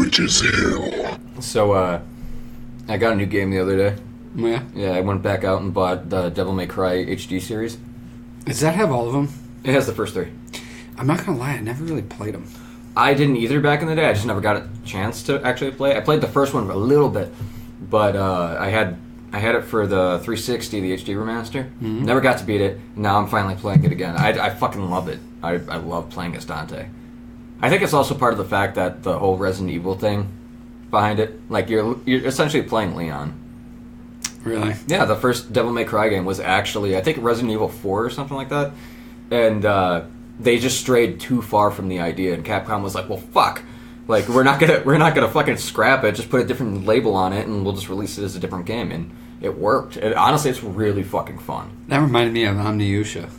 Witch's Hill. So, I got a new game the other day. Yeah? Yeah, I went back out and bought the Devil May Cry HD series. Does that have all of them? It has the first 3. I'm not gonna lie, I never really played them. I didn't either back in the day. I just never got a chance to actually play. I played the first one a little bit, but I had it for the 360, the HD remaster. Mm-hmm. Never got to beat it. Now I'm finally playing it again. I fucking love it. I love playing as Dante. I think it's also part of the fact that the whole Resident Evil thing behind it. Like, you're essentially playing Leon. Really? Yeah, the first Devil May Cry game was actually, I think, Resident Evil 4 or something like that. And they just strayed too far from the idea, and Capcom was like, well, fuck. Like, we're not gonna fucking scrap it, just put a different label on it, and we'll just release it as a different game. And it worked. And honestly, it's really fucking fun. That reminded me of Omniusha.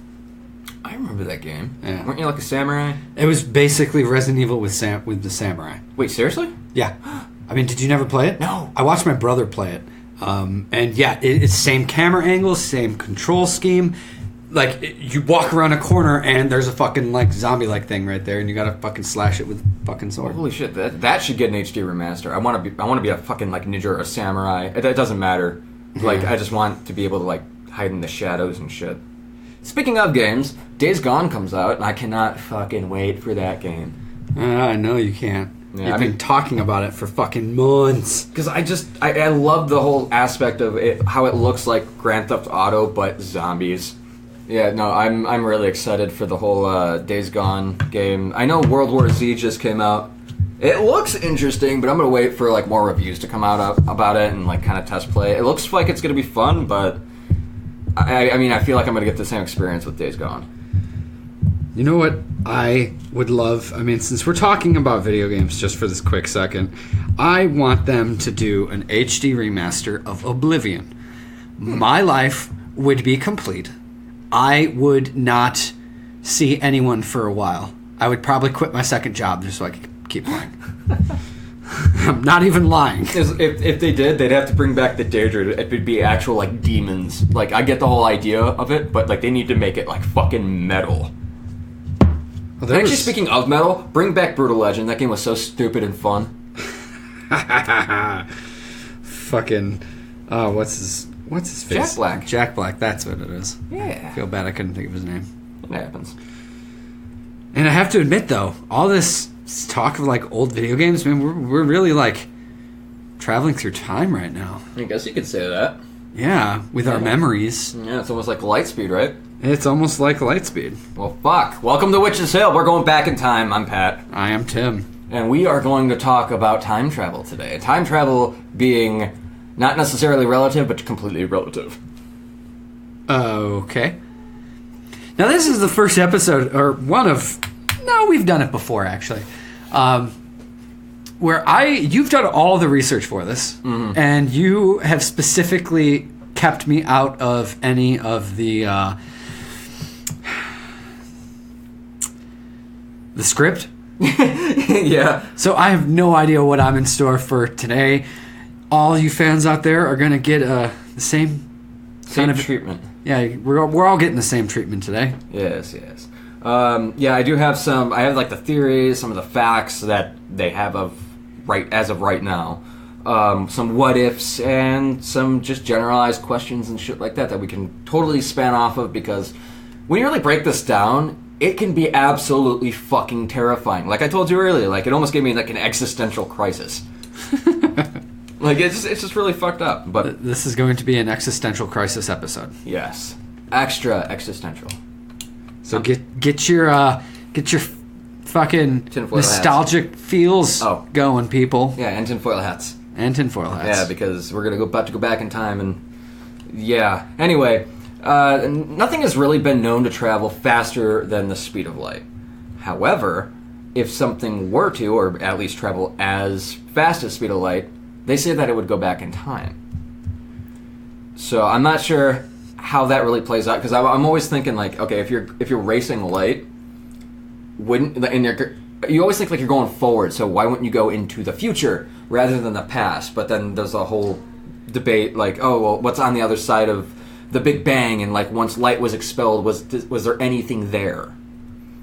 I remember that game. Yeah. Weren't you like a samurai? It was basically Resident Evil with the samurai. Wait, seriously? Yeah. I mean, did you never play it? No. I watched my brother play it. And yeah, it's same camera angles, same control scheme. Like, you walk around a corner and there's a fucking, like, zombie-like thing right there, and you gotta fucking slash it with a fucking sword. Holy shit, that should get an HD remaster. I want to be a fucking, like, ninja or a samurai. It doesn't matter. Like, I just want to be able to, like, hide in the shadows and shit. Speaking of games, Days Gone comes out, and I cannot fucking wait for that game. I know you can't. Yeah, You've been talking about it for fucking months. Because I love the whole aspect of it, how it looks like Grand Theft Auto, but zombies. Yeah, no, I'm really excited for the whole Days Gone game. I know World War Z just came out. It looks interesting, but I'm gonna wait for like more reviews to come out about it and like kind of test play. It looks like it's gonna be fun, but I mean, I feel like I'm gonna get the same experience with Days Gone. You know what I would love? I mean, since we're talking about video games just for this quick second, I want them to do an HD remaster of Oblivion. My life would be complete. I would not see anyone for a while. I would probably quit my second job just so I could keep playing. I'm not even lying. If they did, they'd have to bring back the Daedra. It would be actual like demons. Like, I get the whole idea of it, but like they need to make it like fucking metal. Well, Actually, speaking of metal, bring back Brutal Legend. That game was so stupid and fun. Fucking, what's his face? Jack Black. Jack Black, that's what it is. Yeah. I feel bad I couldn't think of his name. It happens. And I have to admit, though, all this talk of, like, old video games, man, we're really, like, traveling through time right now. I guess you could say that. Yeah, with our memories. Yeah, it's almost like Lightspeed, right? It's almost like Lightspeed. Well, fuck. Welcome to Witch's Hill. We're going back in time. I'm Pat. I am Tim. And we are going to talk about time travel today. Time travel being not necessarily relative, but completely relative. Okay. Now, this is the first episode, or one of... No, we've done it before, actually. Where you've done all the research for this, and you have specifically kept me out of any of the script. Yeah. So I have no idea what I'm in store for today. All you fans out there are going to get the same kind of treatment. Yeah, we're all getting the same treatment today. Yes. Yeah, I do have some. I have like the theories, some of the facts that they have as of right now. Some what ifs and some just generalized questions and shit like that we can totally span off of, because when you really break this down, it can be absolutely fucking terrifying. Like I told you earlier, like it almost gave me like an existential crisis. Like it's just really fucked up. But this is going to be an existential crisis episode. Yes, extra existential. So get your fucking tinfoil nostalgic hats. Feels going, people. Yeah, and tinfoil hats. And tinfoil hats. Yeah, because we're about to go back in time, and yeah. Anyway, nothing has really been known to travel faster than the speed of light. However, if something were to, or at least travel as fast as the speed of light, they say that it would go back in time. So I'm not sure how that really plays out, because I'm always thinking like, okay, if you're racing light, you always think like you're going forward, so why wouldn't you go into the future rather than the past? But then there's a whole debate like, oh well, what's on the other side of the Big Bang, and like once light was expelled, was there anything there?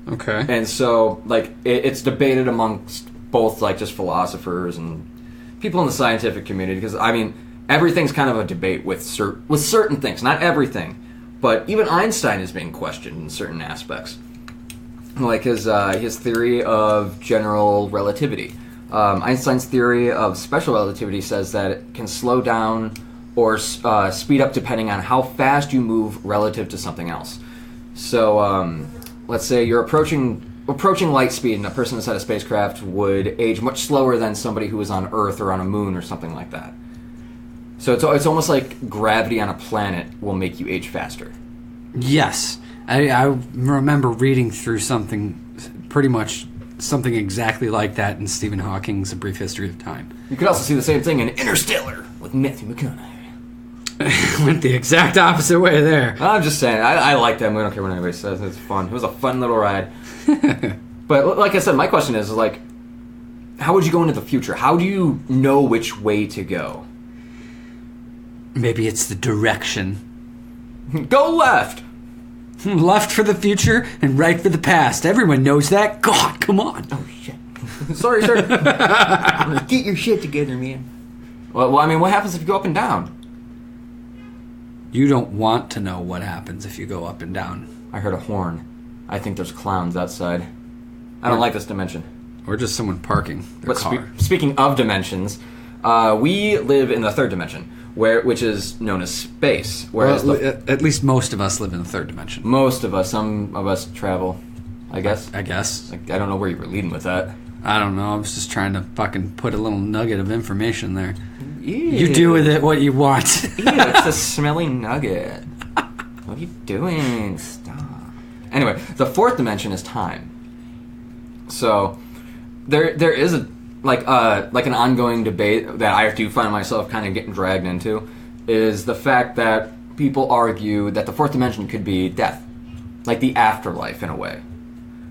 Okay. And so like it's debated amongst both like just philosophers and people in the scientific community, because I mean everything's kind of a debate with certain things, not everything, but even Einstein is being questioned in certain aspects, like his theory of general relativity. Einstein's theory of special relativity says that it can slow down or speed up depending on how fast you move relative to something else. So let's say you're approaching light speed, and a person inside a spacecraft would age much slower than somebody who was on Earth or on a moon or something like that. So it's almost like gravity on a planet will make you age faster. Yes. I remember reading through something exactly like that in Stephen Hawking's A Brief History of Time. You could also see the same thing in Interstellar with Matthew McConaughey. Went the exact opposite way there. I'm just saying, I like that movie. I don't care what anybody says. It's fun. It was a fun little ride. But like I said, my question is, like, how would you go into the future? How do you know which way to go? Maybe it's the direction. Go left! Left for the future and right for the past. Everyone knows that. God, come on. Oh, shit. Sorry, sir. Get your shit together, man. Well, I mean, what happens if you go up and down? You don't want to know what happens if you go up and down. I heard a horn. I think there's clowns outside. I don't like this dimension. Or just someone parking their car. Speaking of dimensions, we live in the third dimension, which is known as space. Whereas at least most of us live in the third dimension. Most of us. Some of us travel, I guess. I guess. I don't know where you were leading with that. I don't know. I was just trying to fucking put a little nugget of information there. Ew. You do with it what you want. Ew, it's a smelly nugget. What are you doing? Stop. Anyway, the fourth dimension is time. So there is an ongoing debate that I do find myself kind of getting dragged into, is the fact that people argue that the fourth dimension could be death, like the afterlife in a way.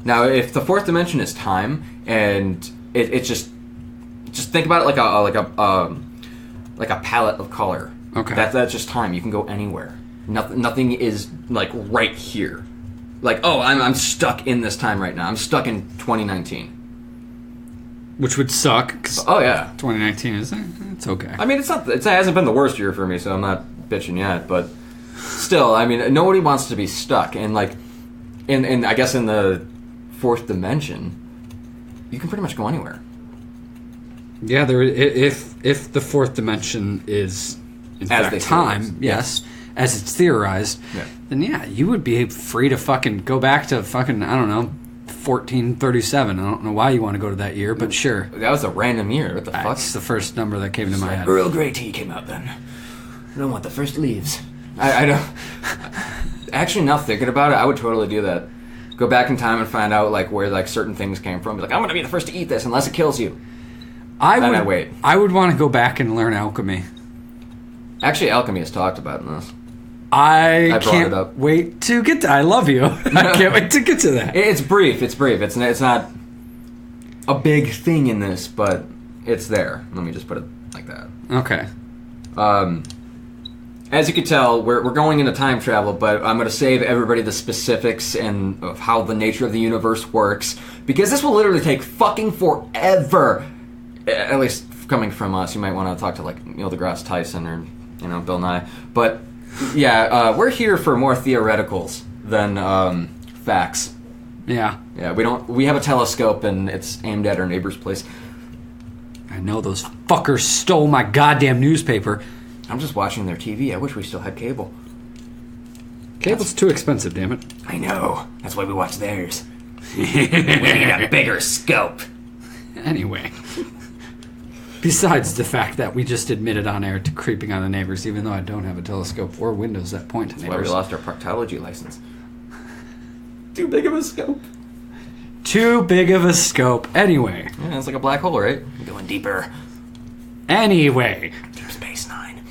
Now, if the fourth dimension is time, and it's just think about it like a palette of color. Okay. That's just time. You can go anywhere. Nothing is like right here. Like, oh, I'm stuck in this time right now. I'm stuck in 2019. Which would suck. 'Cause oh yeah, 2019 it's okay. I mean, it hasn't been the worst year for me, so I'm not bitching yet. But still, I mean, nobody wants to be stuck. And like, I guess in the fourth dimension, you can pretty much go anywhere. Yeah, if the fourth dimension is in fact time, yes, as it's theorized, then yeah, you would be free to fucking go back to fucking, I don't know, 1437. I don't know why you want to go to that year, but sure. That was a random year. What the fuck? That's the first number that came to my head. Earl Grey tea came out then. I don't want the first leaves. I don't. Actually, now thinking about it, I would totally do that. Go back in time and find out like where like certain things came from. Be like, I'm gonna be the first to eat this unless it kills you. I would want to go back and learn alchemy. Actually, alchemy is talked about in this. I can't wait to get to. I love you. I can't wait to get to that. It's brief. It's not a big thing in this, but it's there. Let me just put it like that. Okay. As you can tell, we're going into time travel, but I'm going to save everybody the specifics and of how the nature of the universe works, because this will literally take fucking forever. At least coming from us, you might want to talk to like Neil deGrasse Tyson or Bill Nye. But yeah, we're here for more theoreticals than facts. Yeah. Yeah, we have a telescope and it's aimed at our neighbor's place. I know those fuckers stole my goddamn newspaper. I'm just watching their TV. I wish we still had cable. Cable's too expensive, damn it. I know. That's why we watch theirs. We need a bigger scope. Anyway. Besides the fact that we just admitted on air to creeping on the neighbors, even though I don't have a telescope or windows that point to neighbors. That's why we lost our proctology license. Too big of a scope. Too big of a scope. Anyway. Yeah, it's like a black hole, right? Going deeper. Anyway. Deep Space Nine.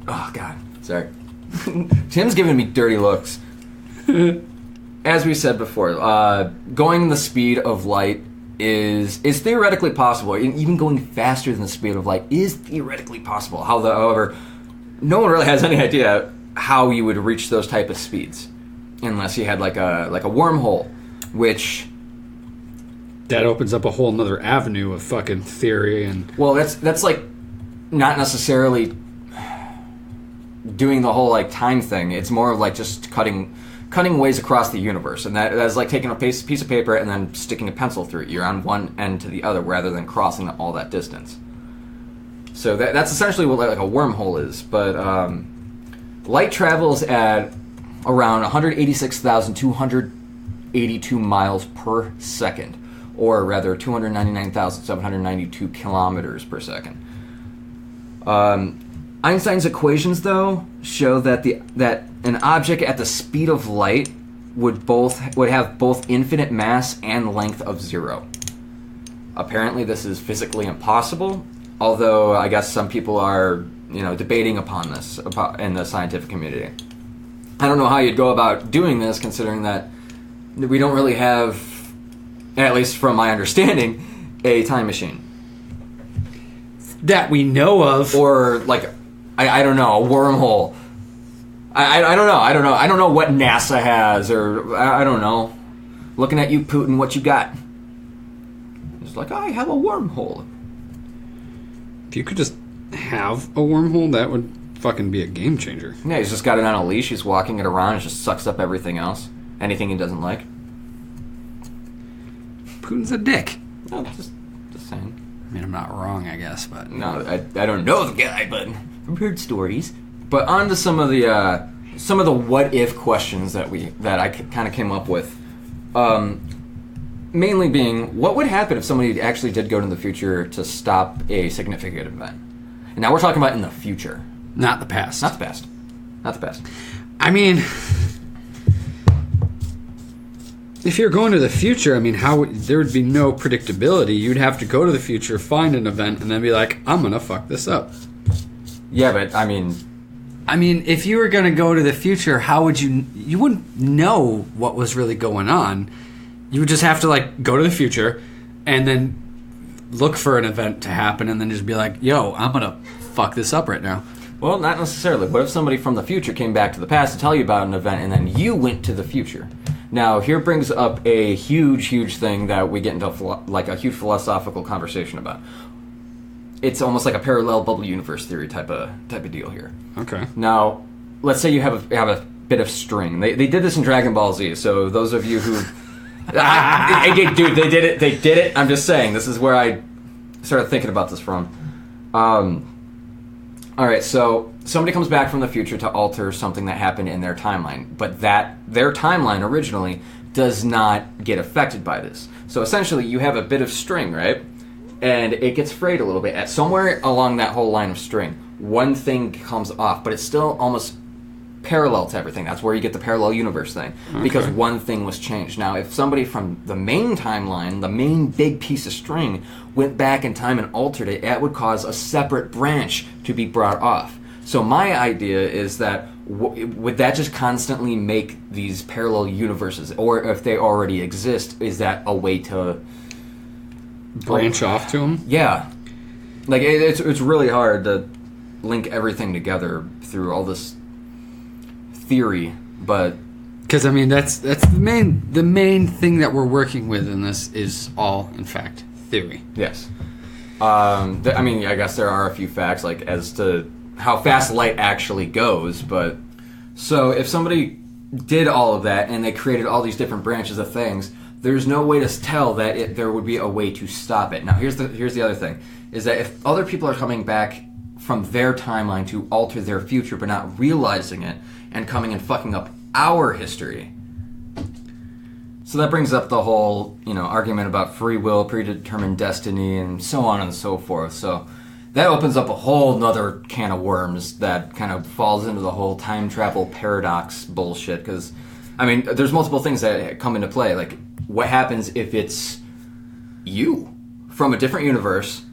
Oh, God. Sorry. Tim's giving me dirty looks. As we said before, going the speed of light is theoretically possible. Even going faster than the speed of light is theoretically possible. However, no one really has any idea how you would reach those type of speeds, unless you had like a wormhole, which that opens up a whole nother avenue of fucking theory and... Well, that's like not necessarily doing the whole like time thing. It's more of like just cutting ways across the universe, and that's like taking a piece of paper and then sticking a pencil through it. You're on one end to the other rather than crossing all that distance. So that's essentially what like a wormhole is. But light travels at around 186,282 miles per second, or rather 299,792 kilometers per second. Einstein's equations, though, show that an object at the speed of light would have both infinite mass and length of 0. Apparently, this is physically impossible, although I guess some people are, debating upon this in the scientific community. I don't know how you'd go about doing this, considering that we don't really have, at least from my understanding, a time machine. That we know of. Or, like, I don't know, a wormhole. I don't know. I don't know what NASA has, or I don't know. Looking at you, Putin, what you got? It's like, I have a wormhole. If you could just have a wormhole, that would fucking be a game changer. Yeah, he's just got it on a leash. He's walking it around. It just sucks up everything else. Anything he doesn't like. Putin's a dick. No, just saying. I mean, I'm not wrong, I guess, but... No, I don't know the guy, but I've heard stories. But on to some of the what-if questions that I kind of came up with. Mainly being, what would happen if somebody actually did go to the future to stop a significant event? And now we're talking about in the future. Not the past. Not the past. Not the past. I mean... If you're going to the future, I mean, there would be no predictability. You'd have to go to the future, find an event, and then be like, I'm going to fuck this up. Yeah, but, I mean, if you were going to go to the future, how would you wouldn't know what was really going on. You would just have to, like, go to the future and then look for an event to happen and then just be like, yo, I'm going to fuck this up right now. Well, not necessarily. What if somebody from the future came back to the past to tell you about an event and then you went to the future? Now, here brings up a huge, huge thing that we get into a huge philosophical conversation about. It's almost like a parallel bubble universe theory type of deal here. Okay. Now, let's say you have a bit of string. They did this in Dragon Ball Z. So those of you who, dude, they did it. They did it. I'm just saying. This is where I started thinking about this from. All right, so somebody comes back from the future to alter something that happened in their timeline, but their timeline originally does not get affected by this. So essentially, you have a bit of string, right? And it gets frayed a little bit. At somewhere along that whole line of string, one thing comes off, but it's still almost parallel to everything. That's where you get the parallel universe thing, because one thing was changed. Now, if somebody from the main timeline, the main big piece of string, went back in time and altered it, that would cause a separate branch to be brought off. So my idea is that would that just constantly make these parallel universes, or if they already exist, is that a way to branch off to them? Yeah, like it's really hard to link everything together through all this theory, but because I mean that's the main thing that we're working with in this is all in fact theory. Yes. I mean, I guess there are a few facts like as to how fast light actually goes, but so if somebody did all of that and they created all these different branches of things, there's no way to tell that there would be a way to stop it. Now here's the other thing, is that if other people are coming back from their timeline to alter their future but not realizing it and coming and fucking up our history. So that brings up the whole, argument about free will, predetermined destiny, and so on and so forth. So that opens up a whole nother can of worms that kind of falls into the whole time travel paradox bullshit. Because, I mean, there's multiple things that come into play. Like, what happens if it's you from a different universe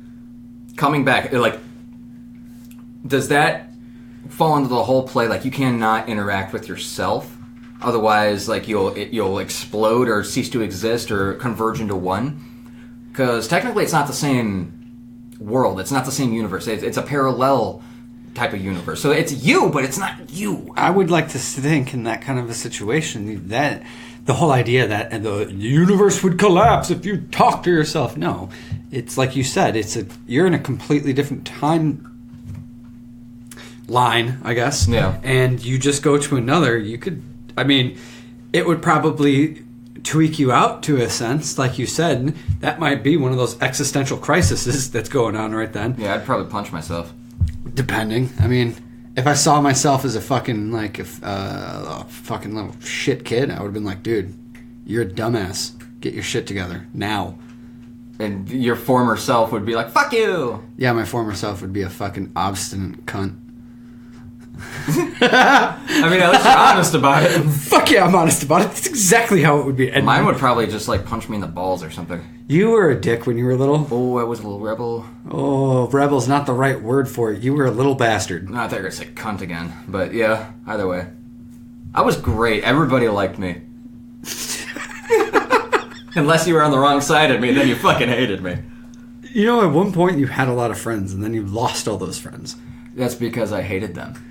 coming back? Like, does that fall into the whole play? Like, you cannot interact with yourself, otherwise, like, you'll explode or cease to exist or converge into one. Because technically, it's not the same world. It's not the same universe. It's a parallel type of universe. So it's you, but it's not you. I would like to think in that kind of a situation that the whole idea that the universe would collapse if you talk to yourself. No, it's like you said. You're in a completely different time line, I guess. Yeah. And you just go to another. You could. I mean, it would probably tweak you out to a sense, like you said. That might be one of those existential crises that's going on right then. Yeah, I'd probably punch myself. Depending. I mean, if I saw myself as a fucking a fucking little shit kid, I would have been like, dude, you're a dumbass. Get your shit together now. And your former self would be like, fuck you. Yeah, my former self would be a fucking obstinate cunt. I mean, at least you're honest about it. Fuck yeah, I'm honest about it. That's exactly how it would be. And mine would probably just like punch me in the balls or something. You were a dick when you were little. Oh, I was a little rebel. Oh, rebel's not the right word for it. You were a little bastard. No, I thought you were going to say cunt again. But yeah, either way. I was great. Everybody liked me. Unless you were on the wrong side of me, then you fucking hated me. You know, at one point you had a lot of friends, and then you lost all those friends. That's because I hated them.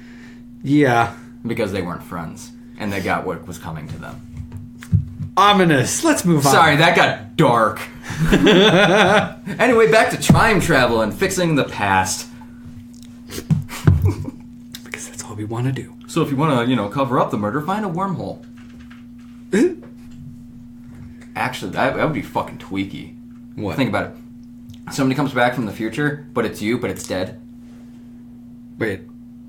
Yeah. Because they weren't friends. And they got what was coming to them. Ominous. Let's move on. Sorry, that got dark. Anyway, back to time travel and fixing the past. Because that's all we want to do. So if you want to, cover up the murder, find a wormhole. Actually, that would be fucking tweaky. What? Think about it. Somebody comes back from the future, but it's you, but it's dead. Wait.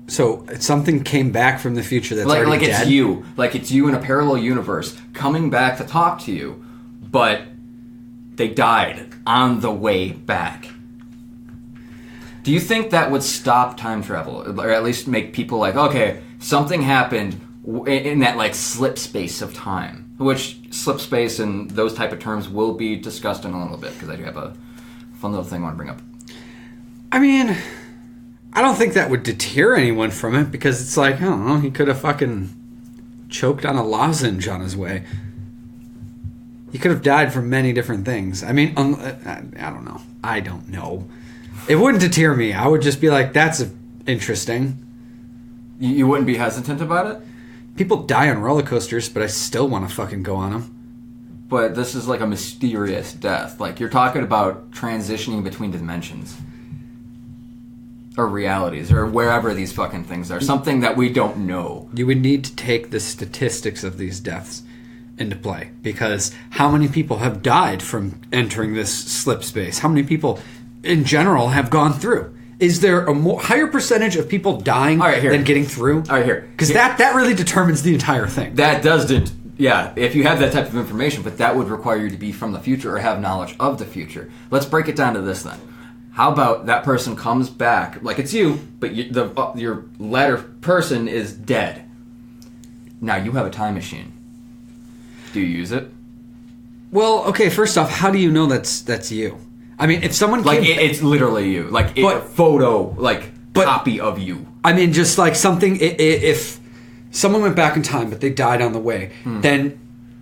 So something came back from the future that's already dead? It's you. Like it's you in a parallel universe coming back to talk to you, but they died on the way back. Do you think that would stop time travel? Or at least make people like, okay, something happened in that like slip space of time. Which slip space and those type of terms will be discussed in a little bit, because I do have a fun little thing I want to bring up. I mean, I don't think that would deter anyone from it, because it's like, I don't know, he could have fucking choked on a lozenge on his way. He could have died from many different things. I mean, I don't know. I don't know. It wouldn't deter me. I would just be like, that's interesting. You wouldn't be hesitant about it? People die on roller coasters, but I still want to fucking go on them. But this is like a mysterious death. Like, you're talking about transitioning between dimensions. Or realities, or wherever these fucking things are. Something that we don't know. You would need to take the statistics of these deaths into play. Because how many people have died from entering this slip space? How many people, in general, have gone through? Is there a higher percentage of people dying than getting through? All right, here. Because that really determines the entire thing. That does, yeah, if you have that type of information, but that would require you to be from the future or have knowledge of the future. Let's break it down to this then. How about that person comes back, like it's you, but your latter person is dead. Now you have a time machine. Do you use it? Well, okay, first off, how do you know that's you? I mean, if someone came... it's literally you. Like, a photo, copy of you. I mean, just like something... If someone went back in time, but they died on the way, then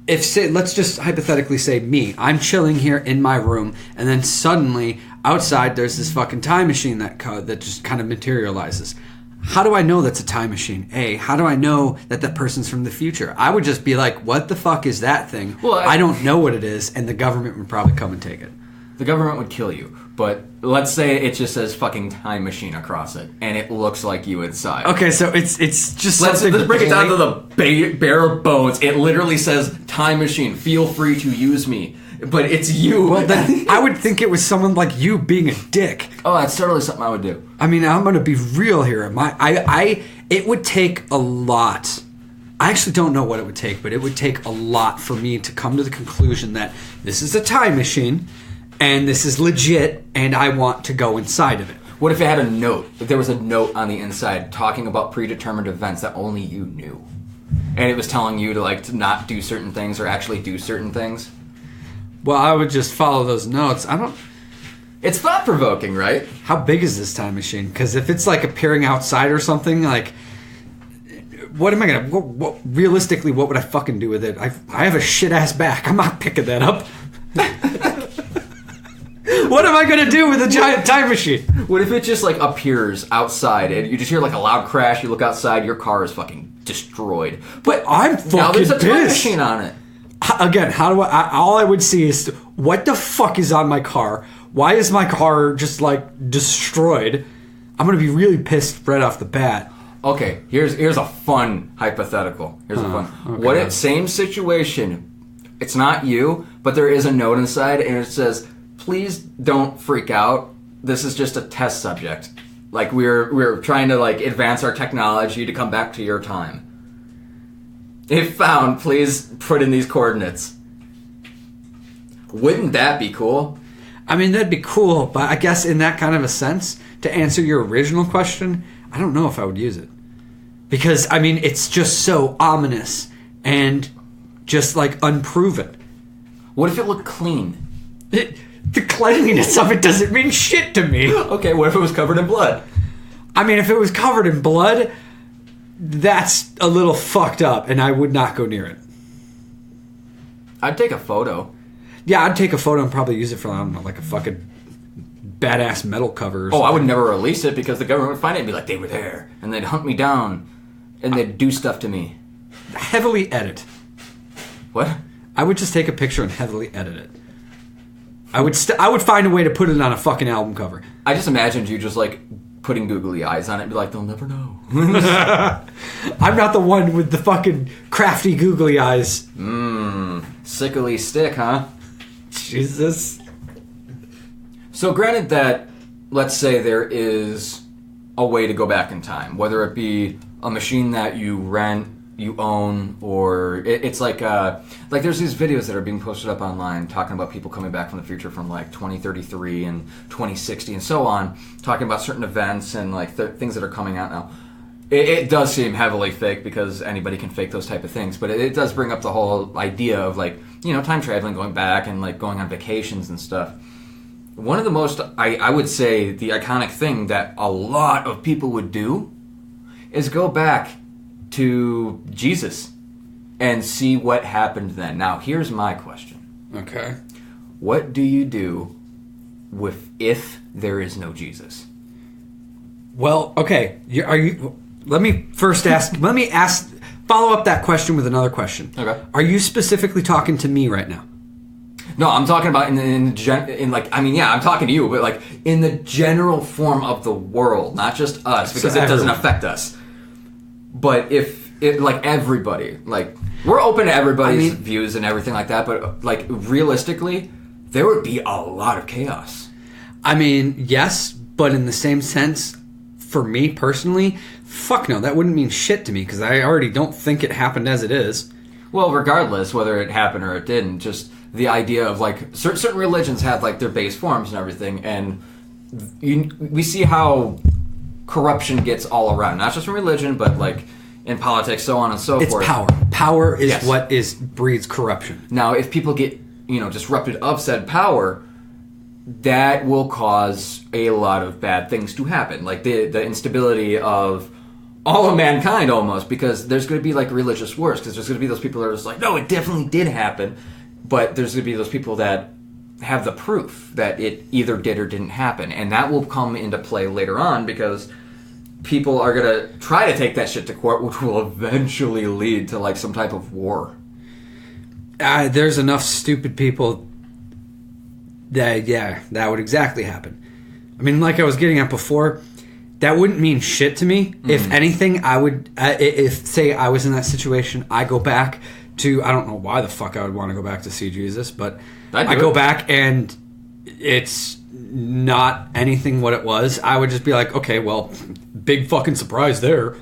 let's just hypothetically say me. I'm chilling here in my room, and then suddenly, outside, there's this fucking time machine that just kind of materializes. How do I know that's a time machine? How do I know that person's from the future? I would just be like, what the fuck is that thing? Well, I don't know what it is, and the government would probably come and take it. The government would kill you, but let's say it just says fucking time machine across it, and it looks like you inside. Okay, so it's just let's break it down to the bare bones. It literally says time machine. Feel free to use me, but it's you. Well, then I would think it was someone like you being a dick. Oh, that's totally something I would do. I mean, I'm going to be real here. It would take a lot. I actually don't know what it would take, but it would take a lot for me to come to the conclusion that this is a time machine. And this is legit, and I want to go inside of it. What if it had a note? If there was a note on the inside talking about predetermined events that only you knew, and it was telling you to not do certain things or actually do certain things? Well, I would just follow those notes. It's thought provoking, right? How big is this time machine? Because if it's appearing outside or something, what am I gonna? Realistically, what would I fucking do with it? I have a shit ass back. I'm not picking that up. What am I going to do with a giant time machine? What if it just appears outside and you just hear a loud crash, you look outside, your car is fucking destroyed. But I'm fucking now there's a time pissed. machine on it. Again, how do all I would see is, what the fuck is on my car? Why is my car just like destroyed? I'm gonna be really pissed right off the bat. Okay, here's a fun hypothetical. Same situation. It's not you, but there is a note inside, and it says, "Please don't freak out. This is just a test subject. Like we're trying to like advance our technology to come back to your time. If found, please put in these coordinates." Wouldn't that be cool? I mean, that'd be cool, but I guess in that kind of a sense, to answer your original question, I don't know if I would use it. Because, I mean, it's just so ominous and just, like, unproven. What if it looked clean? The cleanliness of it doesn't mean shit to me. Okay, what if it was covered in blood? I mean, if it was covered in blood, that's a little fucked up, and I would not go near it. I'd take a photo. Yeah, I'd take a photo and probably use it for, I don't know, like a fucking badass metal cover or something. I would never release it because the government would find it and be like, they were there. And they'd hunt me down. And they'd do stuff to me. Heavily edit. What? I would just take a picture and heavily edit it. I would find a way to put it on a fucking album cover. I just imagined you just like putting googly eyes on it and be like, they'll never know. I'm not the one with the fucking crafty googly eyes. Sickly stick, huh? Jesus. So granted that, let's say there is a way to go back in time, whether it be a machine that you rent, you own, or it's like there's these videos that are being posted up online talking about people coming back from the future from like 2033 and 2060 and so on, talking about certain events and like things that are coming out now. It does seem heavily fake because anybody can fake those type of things, but it does bring up the whole idea of like, you know, time traveling, going back and like going on vacations and stuff. One of the most, I would say, the iconic thing that a lot of people would do is go back to Jesus and see what happened then. Now, here's my question. Okay. What do you do if there is no Jesus? Well, okay. Let me follow up that question with another question. Okay. Are you specifically talking to me right now? No, I'm talking about I'm talking to you, but like in the general form of the world, not just us, because it doesn't affect us. But if it, like everybody, like we're open to everybody's views and everything like that, but like realistically, there would be a lot of chaos. I mean, yes, but in the same sense, for me personally, fuck no, that wouldn't mean shit to me because I already don't think it happened as it is. Well, regardless whether it happened or it didn't, just the idea of like certain religions have like their base forms and everything, and we see how corruption gets all around, not just from religion, but like in politics, so on and so forth. It's power. Power is what breeds corruption. Now, if people get disrupted of said power, that will cause a lot of bad things to happen, like the instability of all of mankind almost, because there's going to be like religious wars, because there's going to be those people that are just like, no, it definitely did happen, but there's going to be those people that have the proof that it either did or didn't happen, and that will come into play later on because people are going to try to take that shit to court, which will eventually lead to like some type of war. There's enough stupid people that would exactly happen. I mean, like I was getting at before, that wouldn't mean shit to me. If anything, I would, if say I was in that situation, I go back to, I don't know why the fuck I would want to go back to see Jesus, but I go back and it's not anything what it was. I would just be like, okay, well, big fucking surprise there.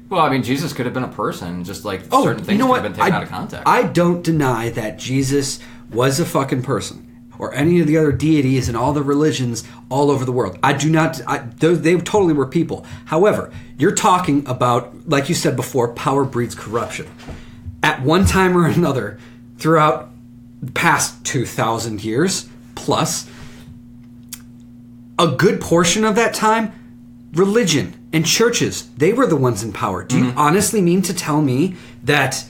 Well, I mean, Jesus could have been a person, just like certain things could have been taken out of context. I don't deny that Jesus was a fucking person, or any of the other deities and all the religions all over the world. I do not. They totally were people. However, you're talking about, like you said before, power breeds corruption. At one time or another, throughout the past 2,000 years plus, a good portion of that time, religion and churches, they were the ones in power. Do you honestly mean to tell me that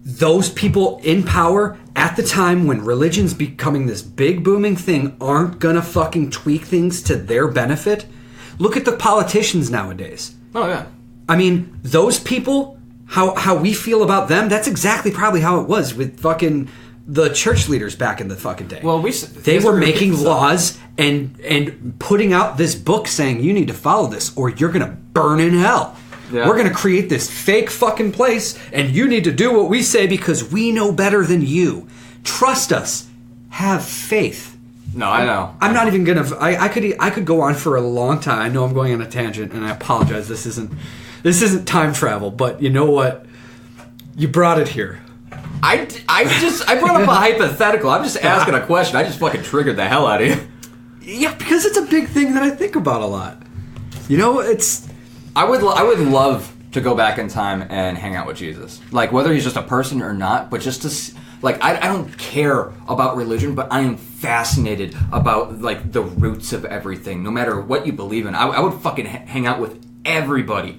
those people in power at the time when religion's becoming this big booming thing aren't gonna fucking tweak things to their benefit? Look at the politicians nowadays. Oh, yeah. I mean, those people, how we feel about them, that's exactly probably how it was with fucking the church leaders back in the fucking day. Well, they were making laws and putting out this book saying you need to follow this or you're going to burn in hell. Yeah. We're going to create this fake fucking place and you need to do what we say because we know better than you. Trust us. Have faith. No, I know. I'm not even going to... I could go on for a long time. I know I'm going on a tangent and I apologize. This isn't time travel, but you know what? You brought it here. I brought up a hypothetical. I'm just asking a question. I just fucking triggered the hell out of you. Yeah, because it's a big thing that I think about a lot. You know, it's... I would love to go back in time and hang out with Jesus. Like, whether he's just a person or not, but just to... Like, I don't care about religion, but I am fascinated about, like, the roots of everything. No matter what you believe in. I would fucking hang out with everybody.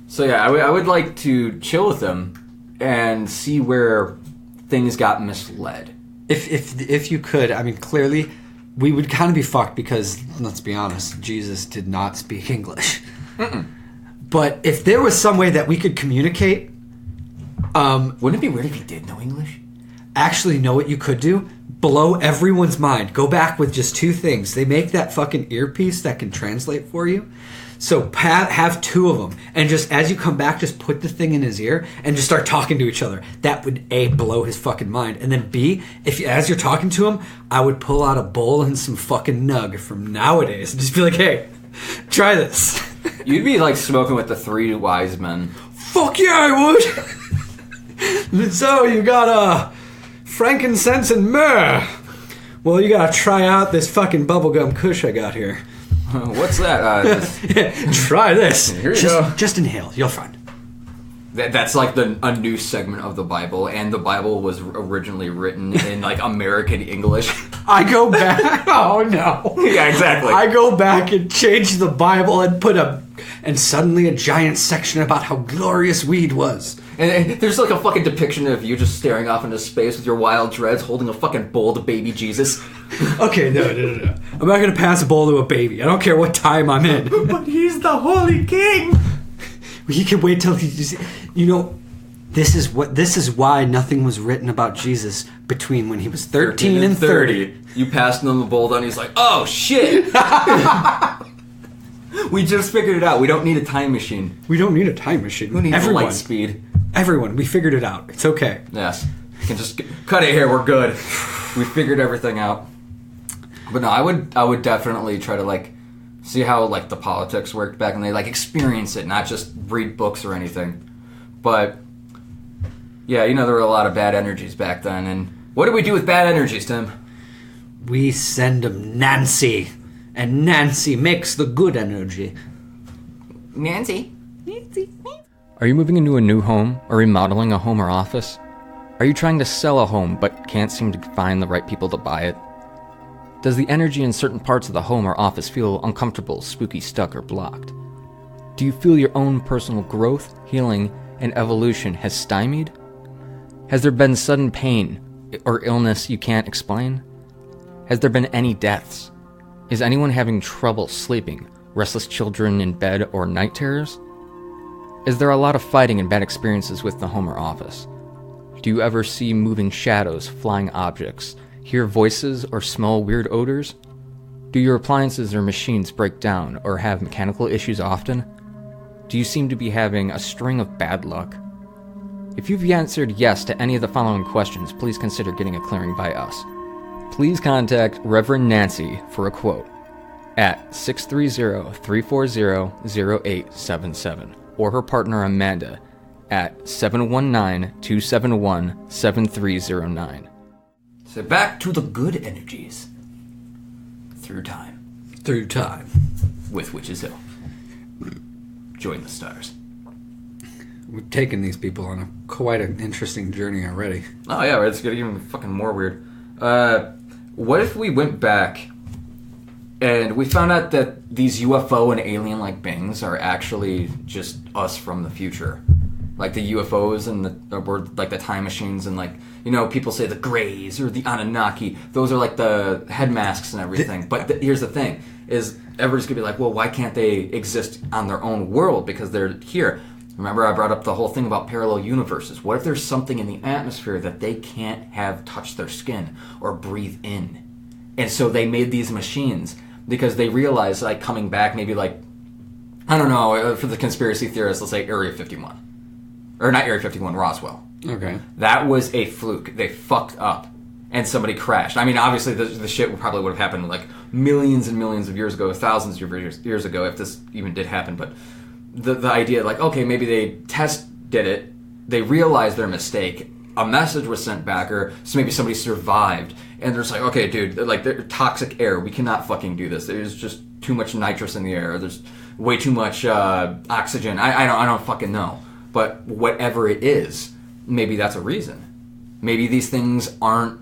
So, yeah, I would like to chill with them and see where things got misled. If you could, I mean, clearly, we would kind of be fucked because, let's be honest, Jesus did not speak English. Mm-mm. But if there was some way that we could communicate... wouldn't it be weird if he did know English? Actually, know what you could do? Blow everyone's mind. Go back with just two things. They make that fucking earpiece that can translate for you. So have two of them, and just as you come back, just put the thing in his ear and just start talking to each other. That would A, blow his fucking mind, and then B, as you're talking to him, I would pull out a bowl and some fucking nug from nowadays and just be like, hey, try this. You'd be like smoking with the three wise men. Fuck yeah, I would. So you got frankincense and myrrh. Well, you gotta try out this fucking bubblegum kush I got here. What's that? Try this. Here you go. Just inhale. You'll find. That's like a new segment of the Bible, and the Bible was originally written in like American English. I go back. Oh no. Yeah, exactly. I go back and change the Bible and and suddenly a giant section about how glorious weed was. And there's like a fucking depiction of you just staring off into space with your wild dreads, holding a fucking bowl to baby Jesus. Okay, no. I'm not gonna pass a bowl to a baby. I don't care what time I'm in. But he's the Holy King. He can wait till he... You know, this is why nothing was written about Jesus between when he was 13 and 30. You passed him the bowl, then he's like, oh, shit! We just figured it out. We don't need a time machine. We don't need a time machine. We need light speed. Everyone, we figured it out. It's okay. Yes. You can just cut it here. We're good. We figured everything out. But no, I would definitely try to, like, see how, like, the politics worked back and they, like, experience it, not just read books or anything. But, yeah, you know, there were a lot of bad energies back then. And what did we do with bad energies, Tim? We send them Nancy. And Nancy makes the good energy. Nancy. Are you moving into a new home or remodeling a home or office? Are you trying to sell a home but can't seem to find the right people to buy it? Does the energy in certain parts of the home or office feel uncomfortable, spooky, stuck, or blocked? Do you feel your own personal growth, healing, and evolution has stymied? Has there been sudden pain or illness you can't explain? Has there been any deaths? Is anyone having trouble sleeping, restless children in bed, or night terrors? Is there a lot of fighting and bad experiences with the home or office? Do you ever see moving shadows, flying objects, hear voices, or smell weird odors? Do your appliances or machines break down or have mechanical issues often? Do you seem to be having a string of bad luck? If you've answered yes to any of the following questions, please consider getting a clearing by us. Please contact Reverend Nancy for a quote at 630-340-0877 or her partner Amanda at 719-271-7309. So back to the good energies. Through time. Through time. With Witches Hill. Join the stars. We've taken these people on quite an interesting journey already. Oh yeah, it's getting even fucking more weird. What if we went back and we found out that these UFO and alien-like beings are actually just us from the future? Like the UFOs and the time machines and like, you know, people say the Greys or the Anunnaki. Those are like the head masks and everything. But here's the thing, is everybody's going to be like, well, why can't they exist on their own world because they're here? Remember I brought up the whole thing about parallel universes. What if there's something in the atmosphere that they can't have touch their skin or breathe in? And so they made these machines because they realized, like, coming back, maybe, like, I don't know, for the conspiracy theorists, let's say Area 51. Or not Area 51, Roswell. Okay. That was a fluke. They fucked up. And somebody crashed. I mean, obviously, the shit probably would have happened, like, millions and millions of years ago, thousands of years ago, if this even did happen. But the idea, like, okay, maybe they did it, they realized their mistake, a message was sent back, or so maybe somebody survived, and they're just like, okay, dude, like, they're toxic air, we cannot fucking do this. There's just too much nitrous in the air, there's way too much oxygen. I don't fucking know. But whatever it is, maybe that's a reason. Maybe these things aren't,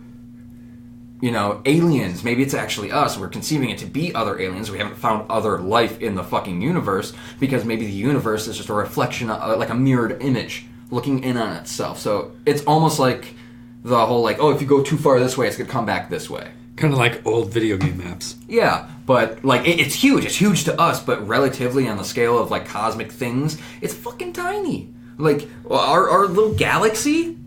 aliens. Maybe it's actually us. We're conceiving it to be other aliens. We haven't found other life in the fucking universe, because maybe the universe is just a reflection, like a mirrored image looking in on itself. So it's almost like the whole, like, oh, if you go too far this way, it's going to come back this way. Kind of like old video game maps. Yeah, but, like, it's huge. It's huge to us, but relatively on the scale of, like, cosmic things, it's fucking tiny. Like, our little galaxy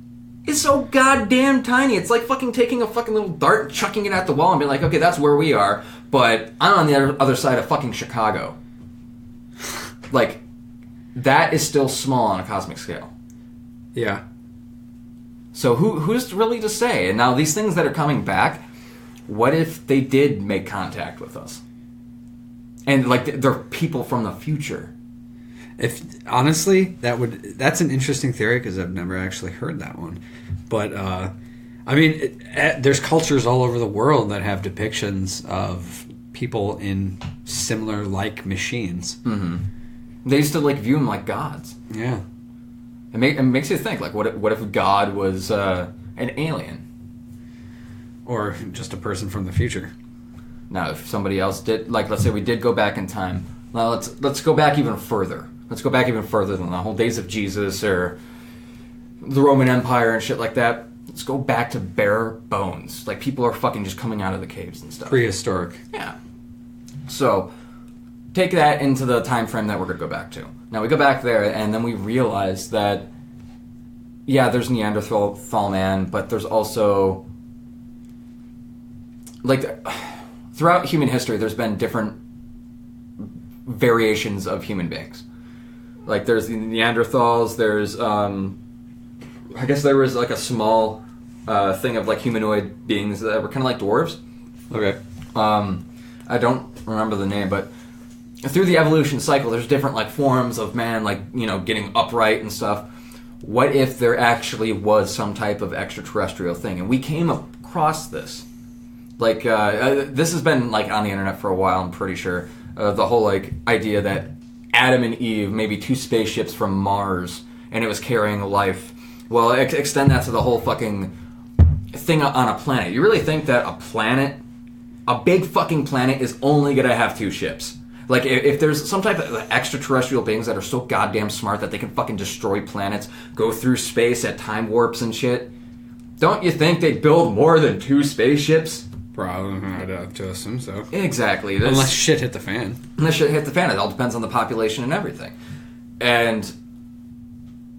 is so goddamn tiny. It's like fucking taking a fucking little dart and chucking it at the wall and being like, okay, that's where we are, but I'm on the other side of fucking Chicago. Like, that is still small on a cosmic scale. Yeah. So who's really to say? And now these things that are coming back, what if they did make contact with us? And, like, they're people from the future. If honestly, that's an interesting theory, because I've never actually heard that one. But I mean, there's cultures all over the world that have depictions of people in similar like machines. Mm-hmm. They used to, like, view them like gods. Yeah. It makes you think, like, what if God was an alien, or just a person from the future? Now, if somebody else did, like, let's say we did go back in time. Now let's go back even further. Let's go back even further than the whole days of Jesus or the Roman Empire and shit like that. Let's go back to bare bones. Like, people are fucking just coming out of the caves and stuff. Prehistoric. Yeah. So, take that into the time frame that we're going to go back to. Now, we go back there, and then we realize that, yeah, there's Neanderthal man, but there's also, like, throughout human history, there's been different variations of human beings. Like, there's the Neanderthals, there's, I guess there was, like, a small thing of, like, humanoid beings that were kind of like dwarves. Okay. I don't remember the name, but through the evolution cycle, there's different, like, forms of man, like, getting upright and stuff. What if there actually was some type of extraterrestrial thing? And we came across this. Like, this has been, like, on the internet for a while, I'm pretty sure. The whole, like, idea that Adam and Eve, maybe two spaceships from Mars, and it was carrying life. Well, extend that to the whole fucking thing on a planet. You really think that a big fucking planet, is only gonna have two ships? Like, if there's some type of extraterrestrial beings that are so goddamn smart that they can fucking destroy planets, go through space at time warps and shit, don't you think they'd build more than two spaceships? Probably, I'd have to assume so. Exactly. Unless shit hit the fan. It all depends on the population and everything. And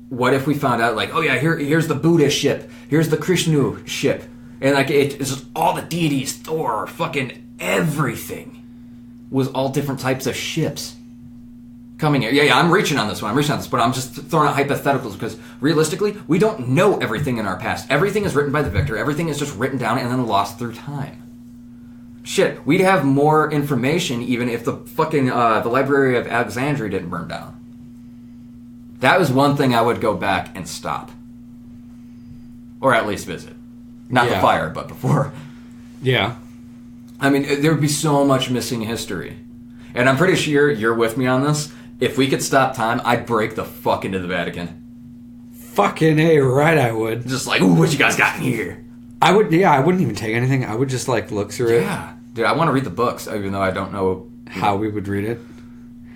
what if we found out, like, oh yeah, here's the Buddha ship, here's the Krishna ship, and, like, it's just all the deities, Thor, fucking everything was all different types of ships coming here. Yeah, I'm reaching on this one, but I'm just throwing out hypotheticals, because realistically, we don't know everything in our past. Everything is written by the victor. Everything is just written down and then lost through time. Shit, we'd have more information even if the fucking the Library of Alexandria didn't burn down. That was one thing I would go back and stop, or at least visit. Not the fire, but before. Yeah. I mean, there would be so much missing history, and I'm pretty sure you're with me on this. If we could stop time, I'd break the fuck into the Vatican. Fucking A, right I would. Just like, ooh, what you guys got in here? I wouldn't even take anything. I would just, like, look through it. Yeah. Dude, I want to read the books, even though I don't know how we would read it.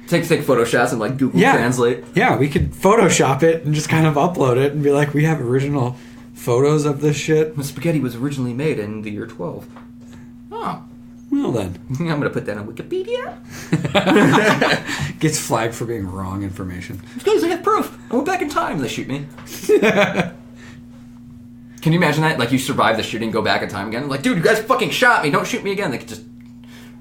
Take Photoshots and, like, Google Translate. Yeah, we could Photoshop it and just kind of upload it and be like, we have original photos of this shit. The spaghetti was originally made in the year 12. Oh. Well then. I'm going to put that on Wikipedia. Gets flagged for being wrong information. Guys, I have proof. Go back in time. They shoot me. Can you imagine that? Like, you survive the shooting, go back in time again? Like, dude, you guys fucking shot me. Don't shoot me again. They could just...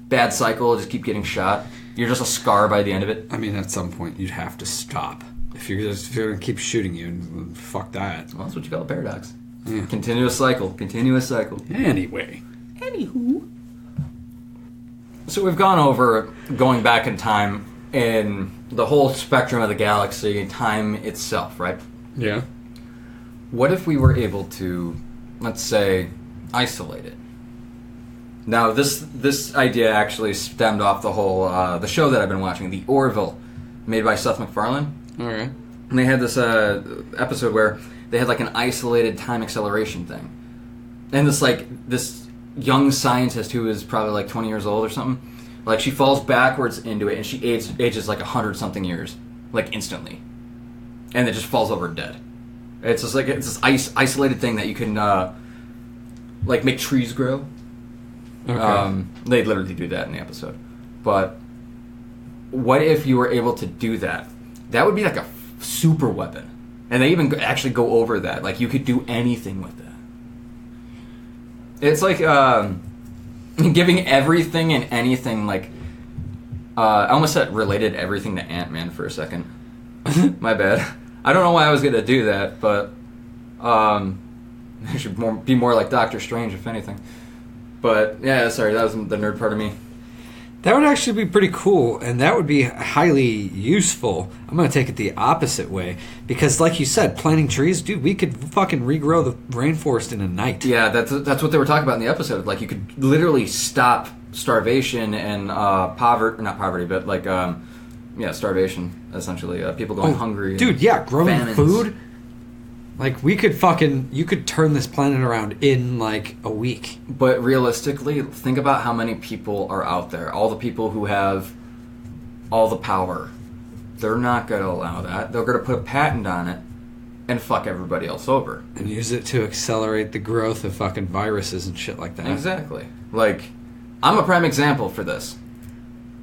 Bad cycle, just keep getting shot. You're just a scar by the end of it. I mean, at some point, you'd have to stop. If you're going to keep shooting you, fuck that. Well, that's what you call a paradox. Yeah. Continuous cycle. Continuous cycle. Anyway. Anywho. So we've gone over going back in time in the whole spectrum of the galaxy, time itself, right? Yeah. What if we were able to, let's say, isolate it? Now, this idea actually stemmed off the whole the show that I've been watching, The Orville, made by Seth MacFarlane. All right. And they had this episode where they had like an isolated time acceleration thing, and this young scientist who is probably like 20 years old or something, like she falls backwards into it and she ages like 100-something years, like instantly, and it just falls over dead. It's just like it's this isolated thing that you can like make trees grow. Okay. They literally do that in the episode. But what if you were able to do that? That would be like a super weapon. And they even actually go over that. Like, you could do anything with that. It's like giving everything and anything, like... I almost said related everything to Ant-Man for a second. My bad. I don't know why I was going to do that, but... it should be more like Doctor Strange, if anything. But, yeah, sorry, that was the nerd part of me. That would actually be pretty cool, and that would be highly useful. I'm going to take it the opposite way. Because, like you said, planting trees, dude, we could fucking regrow the rainforest in a night. Yeah, that's what they were talking about in the episode. Like, you could literally stop starvation and poverty, not poverty, but like, starvation, essentially. People going hungry. Dude, yeah, growing famines. food. Like, you could turn this planet around in, like, a week. But realistically, think about how many people are out there. All the people who have all the power. They're not going to allow that. They're going to put a patent on it and fuck everybody else over. And use it to accelerate the growth of fucking viruses and shit like that. Exactly. Like, I'm a prime example for this.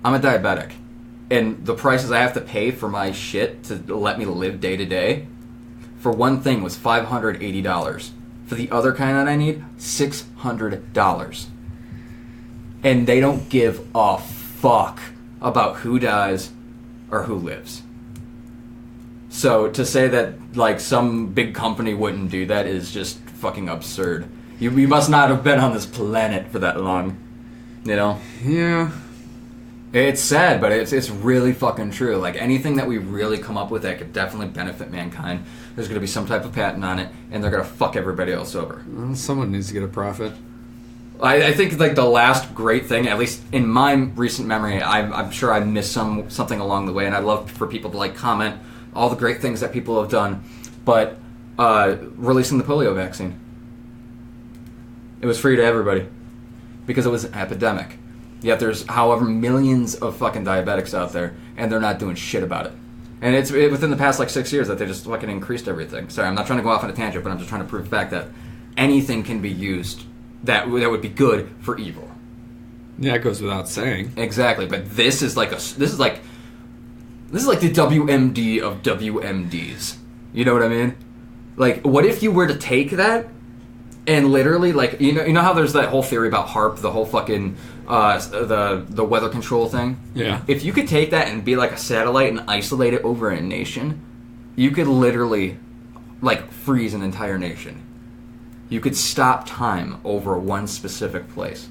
I'm a diabetic. And the prices I have to pay for my shit to let me live day to day... For one thing was $580. For the other kind that I need, $600. And they don't give a fuck about who dies or who lives. So to say that like some big company wouldn't do that is just fucking absurd. You must not have been on this planet for that long. You know? Yeah. It's sad, but it's really fucking true. Like, anything that we really come up with that could definitely benefit mankind, there's going to be some type of patent on it, and they're going to fuck everybody else over. Well, someone needs to get a profit. I think, like, the last great thing, at least in my recent memory, I'm sure I missed something along the way, and I'd love for people to, like, comment all the great things that people have done, but releasing the polio vaccine. It was free to everybody, because it was an epidemic. Yet there's however millions of fucking diabetics out there, and they're not doing shit about it. And it's within the past like 6 years that they just fucking increased everything. Sorry, I'm not trying to go off on a tangent, but I'm just trying to prove the fact that anything can be used that would be good for evil. Yeah, it goes without saying. Exactly, but this is like the WMD of WMDs. You know what I mean? Like, what if you were to take that and literally, like, you know how there's that whole theory about HARP, the whole fucking the weather control thing? Yeah. If you could take that and be like a satellite and isolate it over a nation, you could literally, like, freeze an entire nation. You could stop time over one specific place.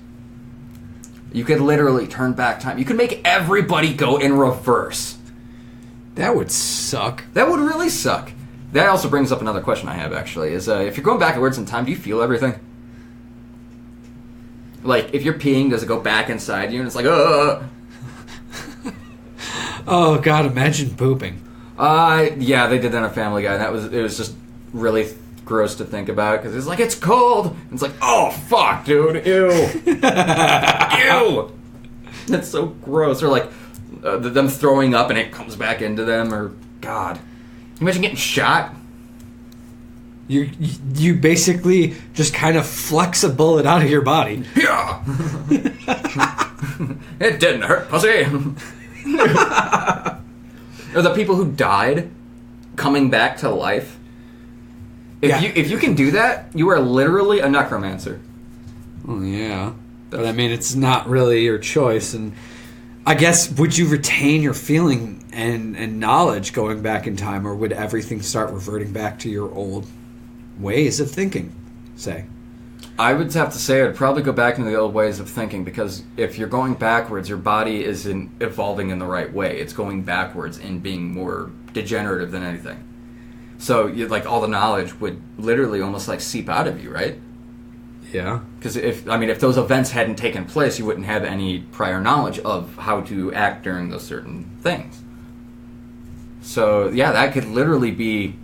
You could literally turn back time. You could make everybody go in reverse. That would suck. That would really suck. That also brings up another question I have, actually, is if you're going backwards in time, do you feel everything? Like, if you're peeing, does it go back inside you, and it's like, ugh? Oh, God, imagine pooping. Yeah, they did that on Family Guy, and it was just really gross to think about, because it's like, it's cold! And it's like, oh, fuck, dude, ew! Ew! That's so gross. Or, like, them throwing up, and it comes back into them, or, God. Imagine getting shot. You basically just kind of flex a bullet out of your body. Yeah. It didn't hurt, pussy. Or the people who died coming back to life. If you can do that, you are literally a necromancer. Well, yeah. But I mean, it's not really your choice. And I guess, would you retain your feeling and knowledge going back in time, or would everything start reverting back to your old ways of thinking, say? I would have to say I'd probably go back into the old ways of thinking, because if you're going backwards, your body isn't evolving in the right way. It's going backwards and being more degenerative than anything. So, like, all the knowledge would literally almost, like, seep out of you, right? Yeah. Because if those events hadn't taken place, you wouldn't have any prior knowledge of how to act during those certain things. So, yeah, that could literally be,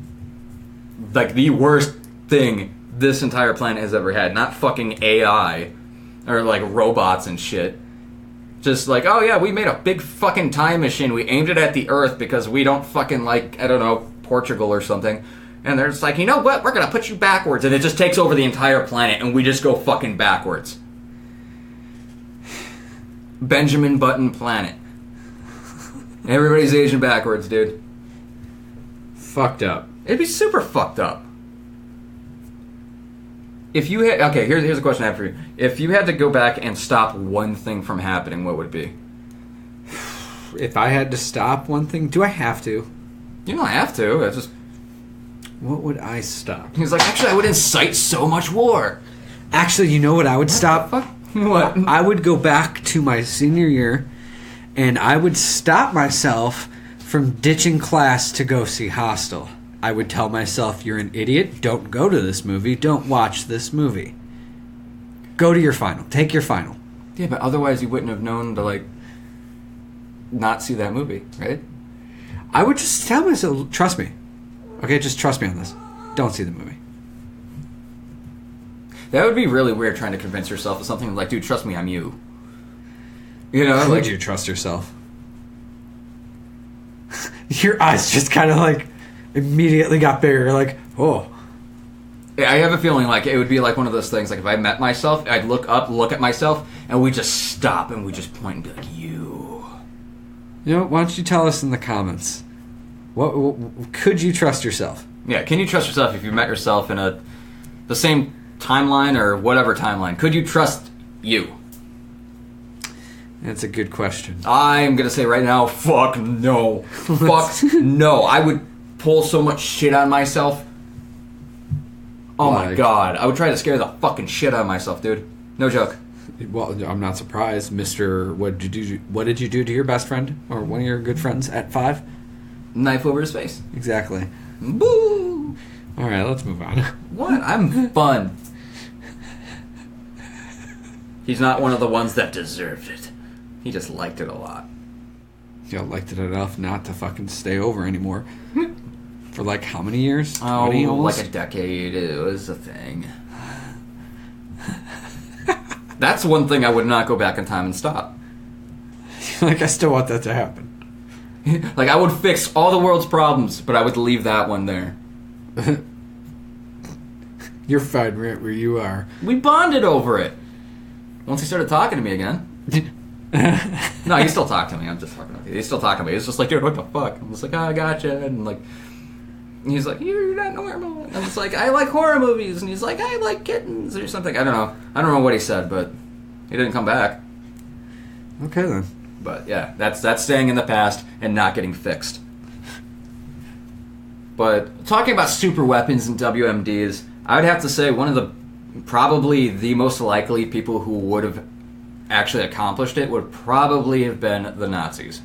like, the worst thing this entire planet has ever had. Not fucking AI or, like, robots and shit. Just like, oh, yeah, we made a big fucking time machine. We aimed it at the Earth because we don't fucking like, I don't know, Portugal or something. And they're just like, you know what? We're going to put you backwards. And it just takes over the entire planet, and we just go fucking backwards. Benjamin Button planet. Everybody's aging backwards, dude. Fucked up. It'd be super fucked up. If you had... Okay, here's a question I have for you. If you had to go back and stop one thing from happening, what would it be? If I had to stop one thing, do I have to? You don't have to. It's just... What would I stop? He's like, actually, I would incite so much war. Actually, you know what I would stop? What? I would go back to my senior year, and I would stop myself from ditching class to go see Hostel. I would tell myself, you're an idiot, don't go to this movie, don't watch this movie. Go to your final. Take your final. Yeah, but otherwise you wouldn't have known to, like, not see that movie, right? I would just tell myself, trust me. Okay, just trust me on this. Don't see the movie. That would be really weird, trying to convince yourself of something like, dude, trust me, I'm you. You know? Could like, you trust yourself? Your eyes just kind of, like, immediately got bigger. Like, oh. Yeah, I have a feeling like it would be like one of those things, like if I met myself, I'd look up, look at myself, and we just stop and we just point and be like, you. You know, why don't you tell us in the comments? What could you trust yourself? Yeah, can you trust yourself if you met yourself in the same timeline or whatever timeline? Could you trust you? That's a good question. I'm going to say right now, fuck no. Fuck no. I would pull so much shit on myself. Oh my god. I would try to scare the fucking shit out of myself, dude. No joke. Well, I'm not surprised, Mr. What did you do to your best friend? Or one of your good friends at 5? Knife over his face. Exactly. Boo! Alright, let's move on. What? I'm fun. He's not one of the ones that deserved it. He just liked it a lot. You liked it enough not to fucking stay over anymore. For like how many years? Oh, 20 almost? like a decade. It was a thing. That's one thing I would not go back in time and stop. Like, I still want that to happen. Like, I would fix all the world's problems, but I would leave that one there. You're fine right where you are. We bonded over it. Once he started talking to me again. No, he still talked to me. I'm just fucking with you. He's still talking to me. He's just like, dude, what the fuck? I'm just like, oh, I gotcha. And like, he's like, you're not normal. And I'm just like, I like horror movies. And he's like, I like kittens or something. I don't know. I don't know what he said, but he didn't come back. Okay, then. But yeah, that's staying in the past and not getting fixed. But talking about super weapons and WMDs, I would have to say one of the probably the most likely people who would have actually accomplished it would probably have been the Nazis.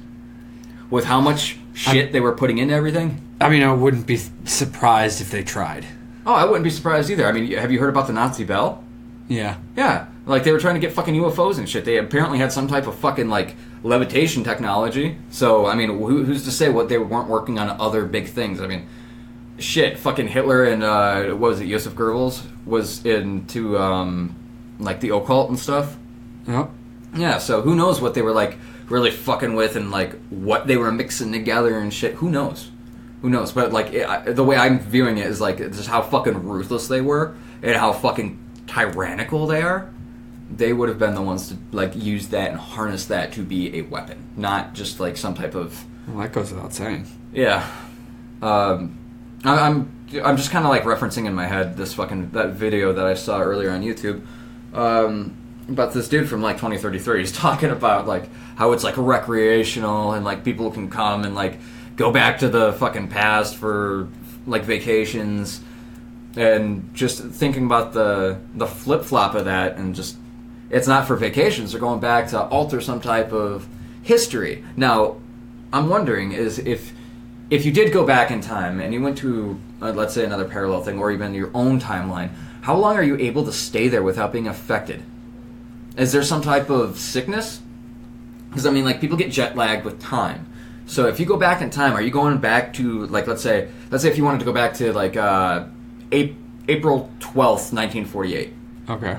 With how much shit they were putting into everything. I mean, I wouldn't be surprised if they tried. Oh, I wouldn't be surprised either. I mean, have you heard about the Nazi bell? Yeah. Yeah. Like, they were trying to get fucking UFOs and shit. They apparently had some type of fucking, like, levitation technology. So, I mean, who's to say what they weren't working on other big things? I mean, shit, fucking Hitler and, what was it, Joseph Goebbels was into, like, the occult and stuff. Yep. Yeah, so who knows what they were, like, really fucking with and, like, what they were mixing together and shit. Who knows? Who knows? But, like, the way I'm viewing it is, like, just how fucking ruthless they were and how fucking tyrannical they are. They would have been the ones to, like, use that and harness that to be a weapon. Not just, like, some type of... Well, that goes without saying. Yeah. I'm just kind of like referencing in my head that video that I saw earlier on YouTube about this dude from like 2033. He's talking about like how it's like recreational and like people can come and like go back to the fucking past for like vacations, and just thinking about the flip flop of that, and just it's not for vacations. They're going back to alter some type of history. Now, I'm wondering is if you did go back in time and you went to let's say another parallel thing, or even your own timeline, how long are you able to stay there without being affected? Is there some type of sickness? Because I mean, like, people get jet lagged with time. So if you go back in time, are you going back to, like, let's say if you wanted to go back to like April 12th, 1948. Okay.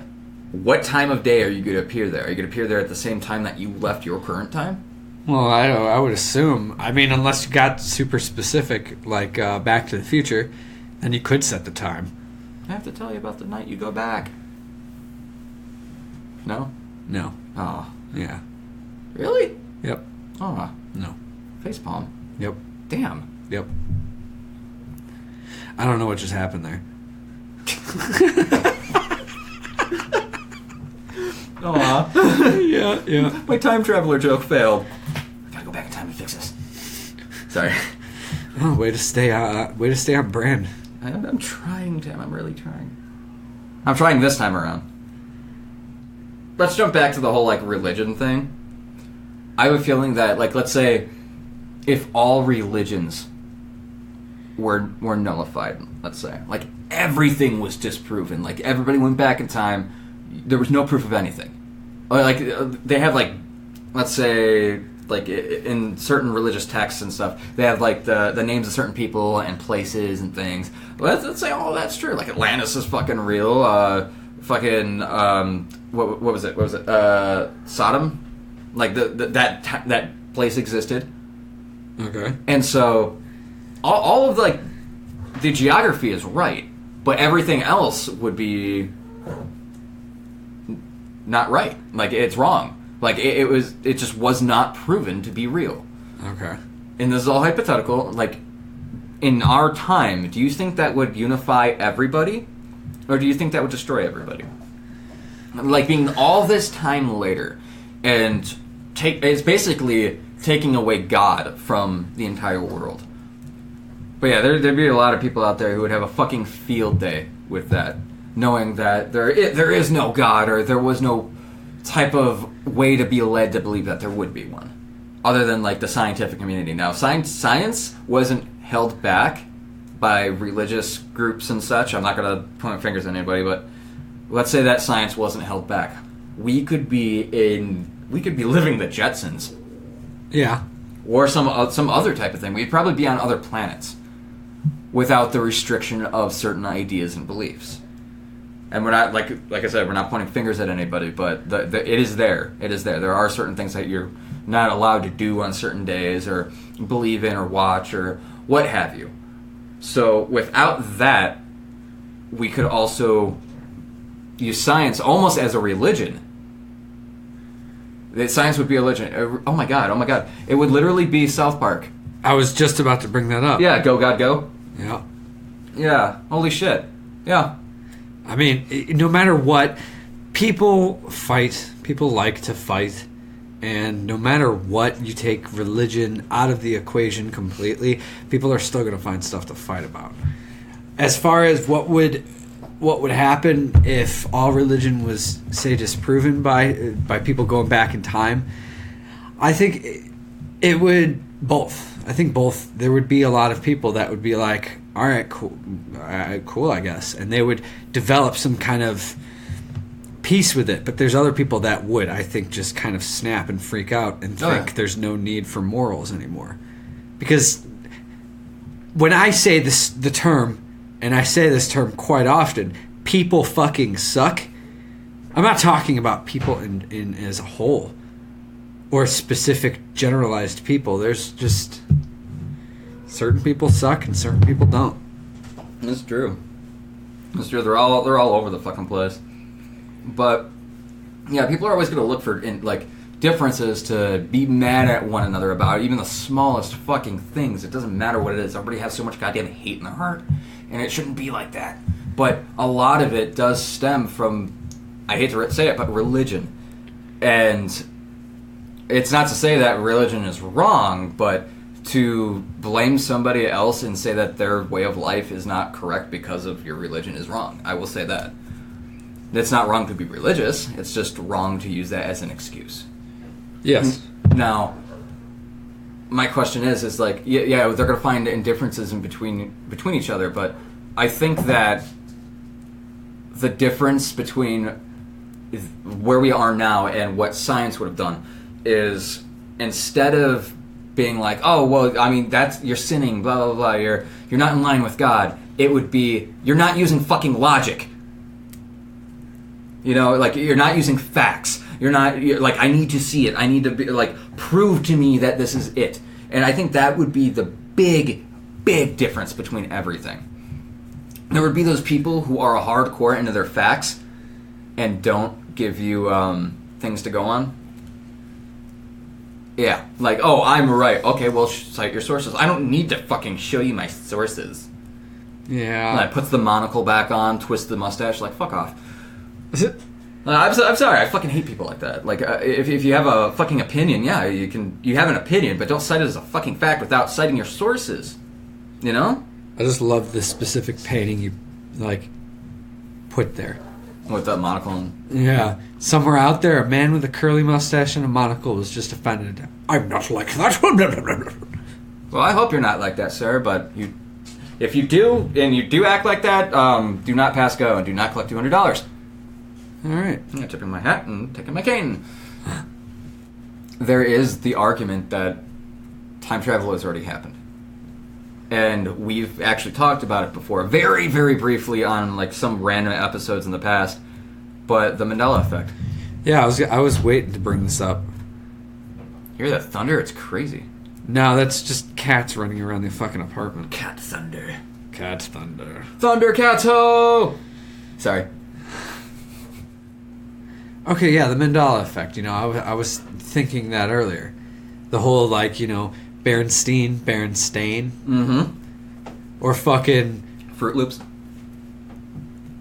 What time of day are you going to appear there? Are you going to appear there at the same time that you left your current time? Well, I would assume. I mean, unless you got super specific, like Back to the Future, then you could set the time. I have to tell you about the night you go back. No? No. Oh. Yeah. Really? Yep. Oh. No. Facepalm. Yep. Damn. Yep. I don't know what just happened there. Aw. Yeah. My time traveler joke failed. I gotta go back in time and fix this. Sorry. Oh, way to stay on brand. I'm trying, Tim. I'm really trying. I'm trying this time around. Let's jump back to the whole, like, religion thing. I have a feeling that, like, let's say if all religions were nullified, let's say, like, everything was disproven, like, everybody went back in time, there was no proof of anything. Or, like, they have, like, let's say, like, in certain religious texts and stuff, they have, like, the names of certain people and places and things. Let's say all that's true. Like, Atlantis is fucking real. What was it? Sodom? Like, that place existed. Okay. And so, all of, like, the geography is right, but everything else would be not right. Like, it's wrong. Like, it just was not proven to be real. Okay. And this is all hypothetical. Like, in our time, do you think that would unify everybody? Or do you think that would destroy everybody? Like, being all this time later, and it's basically taking away God from the entire world. But yeah, there'd be a lot of people out there who would have a fucking field day with that, knowing that there is no God, or there was no type of way to be led to believe that there would be one, other than, like, the scientific community. Now, science wasn't held back by religious groups and such. I'm not going to point fingers at anybody, but let's say that science wasn't held back. We could be living the Jetsons. Yeah. Or some other type of thing. We'd probably be on other planets without the restriction of certain ideas and beliefs. And we're not, like I said, we're not pointing fingers at anybody, but it is there. It is there. There are certain things that you're not allowed to do on certain days, or believe in, or watch, or what have you. So without that, we could also use science almost as a religion. Science would be a religion. Oh my god. It would literally be South Park. I was just about to bring that up. Yeah, go God go. Yeah. Yeah, holy shit. Yeah. I mean, no matter what, people fight. People like to fight. And no matter what, you take religion out of the equation completely, people are still going to find stuff to fight about. As far as what would happen if all religion was, say, disproven by people going back in time, I think it would both. I think both. There would be a lot of people that would be like, all right, cool, I guess. And they would develop some kind of peace with it. But there's other people that would, I think, just kind of snap and freak out and think there's no need for morals anymore. Because when I say the term, and I say this term quite often, people fucking suck, I'm not talking about people in as a whole or specific generalized people. There's just certain people suck and certain people don't. That's true. They're all over the fucking place. But yeah, people are always going to look for differences to be mad at one another about, even the smallest fucking things. It doesn't matter what it is. Everybody has so much goddamn hate in their heart, and it shouldn't be like that. But a lot of it does stem from, I hate to say it, but religion. And it's not to say that religion is wrong, but to blame somebody else and say that their way of life is not correct because of your religion is wrong. I will say that. It's not wrong to be religious. It's just wrong to use that as an excuse. Yes. Now, my question is like, yeah, they're going to find indifferences in between each other, but I think that the difference between where we are now and what science would have done is, instead of being like, oh, well, I mean, you're sinning, blah, blah, blah, you're not in line with God, it would be, you're not using fucking logic. You know, like, you're not using facts. You're like, I need to see it. I need to be, like, prove to me that this is it. And I think that would be the big, big difference between everything. There would be those people who are hardcore into their facts and don't give you things to go on. Yeah, like, oh, I'm right. Okay, well, cite your sources. I don't need to fucking show you my sources. Yeah. Like, puts the monocle back on, twists the mustache, like, fuck off. I'm sorry, I fucking hate people like that. Like, if you have a fucking opinion, yeah, you have an opinion, but don't cite it as a fucking fact without citing your sources. You know? I just love the specific painting you, like, put there. With that monocle and... Yeah. Somewhere out there, a man with a curly mustache and a monocle was just offended. I'm not like that. Well, I hope you're not like that, sir, but if you do, and you do act like that, do not pass go and do not collect $200. All right. I'm tipping my hat and taking my cane. There is the argument that time travel has already happened. And we've actually talked about it before, very, very briefly on like some random episodes in the past. But the Mandela effect. Yeah, I was waiting to bring this up. You hear that thunder? It's crazy. No, that's just cats running around the fucking apartment. Cat thunder. Cat thunder. Thundercats ho! Sorry. Okay, yeah, the Mandela effect. You know, I was thinking that earlier. The whole, like, you know, Berenstain. Mm-hmm. Or fucking... Fruit Loops.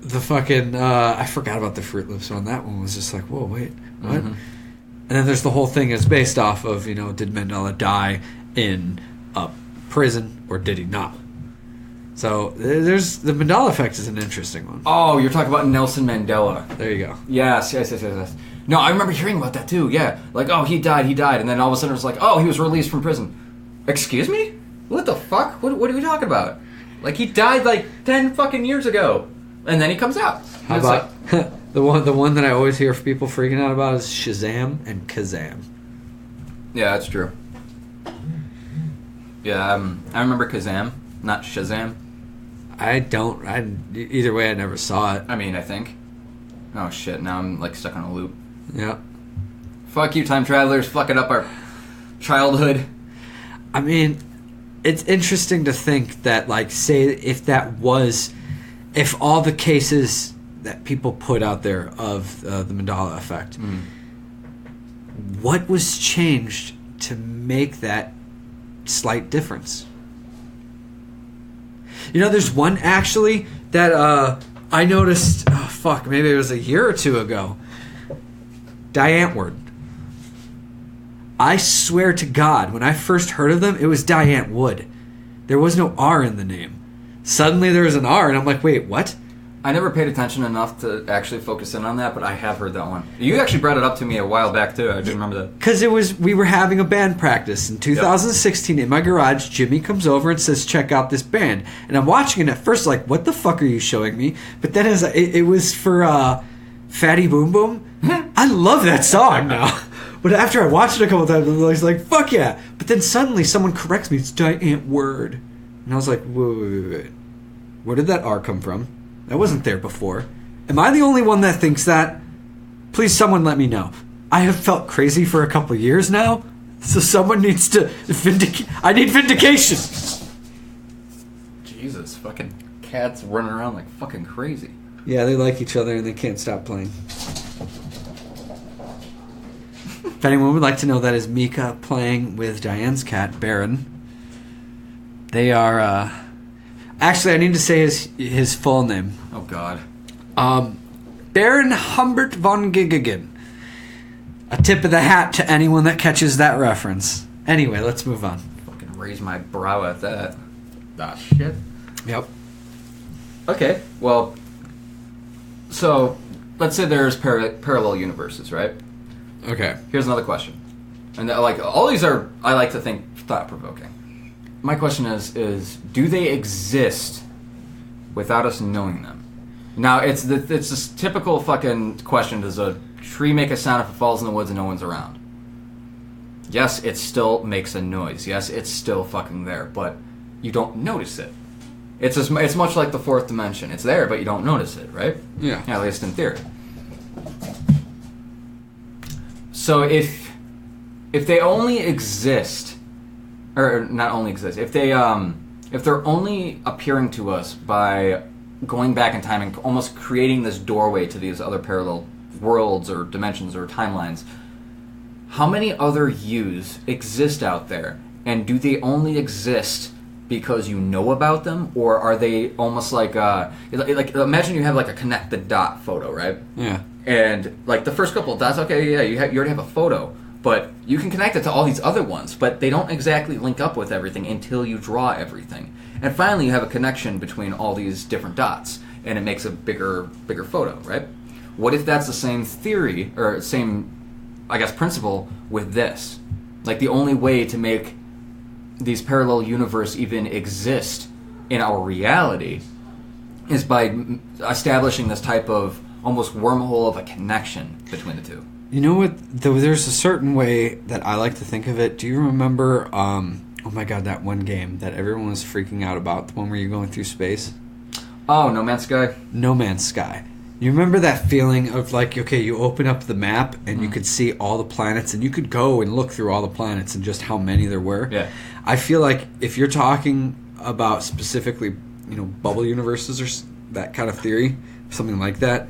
The fucking... I forgot about the Fruit Loops one. That one was just like, whoa, wait, what? Mm-hmm. And then there's the whole thing is based off of, you know, did Mandela die in a prison or did he not? So there's... The Mandela effect is an interesting one. Oh, you're talking about Nelson Mandela. There you go. Yes. No, I remember hearing about that too, yeah. Like, oh, he died, and then all of a sudden it was like, oh, he was released from prison. Excuse me? What the fuck? What are we talking about? Like, he died like 10 fucking years ago. And then he comes out. How about... Like, the one that I always hear people freaking out about is Shazam and Kazam. Yeah, that's true. Yeah, I remember Kazam, not Shazam. Either way, I never saw it. I mean, I think. Oh shit, now I'm like stuck on a loop. Yeah. Fuck you, time travelers, fucking up our childhood. I mean, it's interesting to think that, like, say if all the cases that people put out there of the Mandela effect, what was changed to make that slight difference? You know, there's one actually that I noticed, maybe it was a year or two ago. Diane Word. I swear to God, when I first heard of them, it was Diane Wood. There was no R in the name. Suddenly there was an R, and I'm like, wait, what? I never paid attention enough to actually focus in on that, but I have heard that one. You actually brought it up to me a while back, too. I do remember that. Because we were having a band practice in 2016 in my garage. Jimmy comes over and says, check out this band. And I'm watching it at first like, what the fuck are you showing me? But then it was for Fatty Boom Boom. I love that song now. But after I watched it a couple times, I was like, fuck yeah. But then suddenly someone corrects me. It's Diane Word. And I was like, wait. Where did that R come from? That wasn't there before. Am I the only one that thinks that? Please, someone let me know. I have felt crazy for a couple years now, so someone needs to vindicate. I need vindication. Jesus, fucking cats running around like fucking crazy. Yeah, they like each other and they can't stop playing. If anyone would like to know, that is Mika playing with Diane's cat, Baron. They are, actually, I need to say his full name. Oh, God. Baron Humbert von Gigagen. A tip of the hat to anyone that catches that reference. Anyway, let's move on. Fucking raise my brow at that. Ah, shit. Yep. Okay, well, so let's say there's parallel universes, right? Okay. Here's another question. And all these are, I like to think, thought-provoking. My question is do they exist without us knowing them? Now, it's this typical fucking question, does a tree make a sound if it falls in the woods and no one's around? Yes, it still makes a noise. Yes, it's still fucking there, but you don't notice it. It's much like the fourth dimension. It's there, but you don't notice it, right? Yeah. At least in theory. So if they only exist, or not only exist, if they're only appearing to us by going back in time and almost creating this doorway to these other parallel worlds or dimensions or timelines, how many other yous exist out there, and do they only exist because you know about them, or are they almost like imagine you have like a connect the dot photo, right? Yeah. And like the first couple of dots, okay, yeah, you already have a photo, but you can connect it to all these other ones, but they don't exactly link up with everything until you draw everything. And finally, you have a connection between all these different dots, and it makes a bigger photo, right? What if that's the same theory, or same, I guess, principle with this? Like, the only way to make these parallel universe even exist in our reality is by establishing this type of almost wormhole of a connection between the two. You know what? There's a certain way that I like to think of it. Do you remember, oh my god, that one game that everyone was freaking out about, the one where you're going through space? Oh, No Man's Sky? No Man's Sky. You remember that feeling of like, okay, you open up the map and you could see all the planets, and you could go and look through all the planets and just how many there were? Yeah. I feel like if you're talking about specifically, bubble universes or that kind of theory, something like that,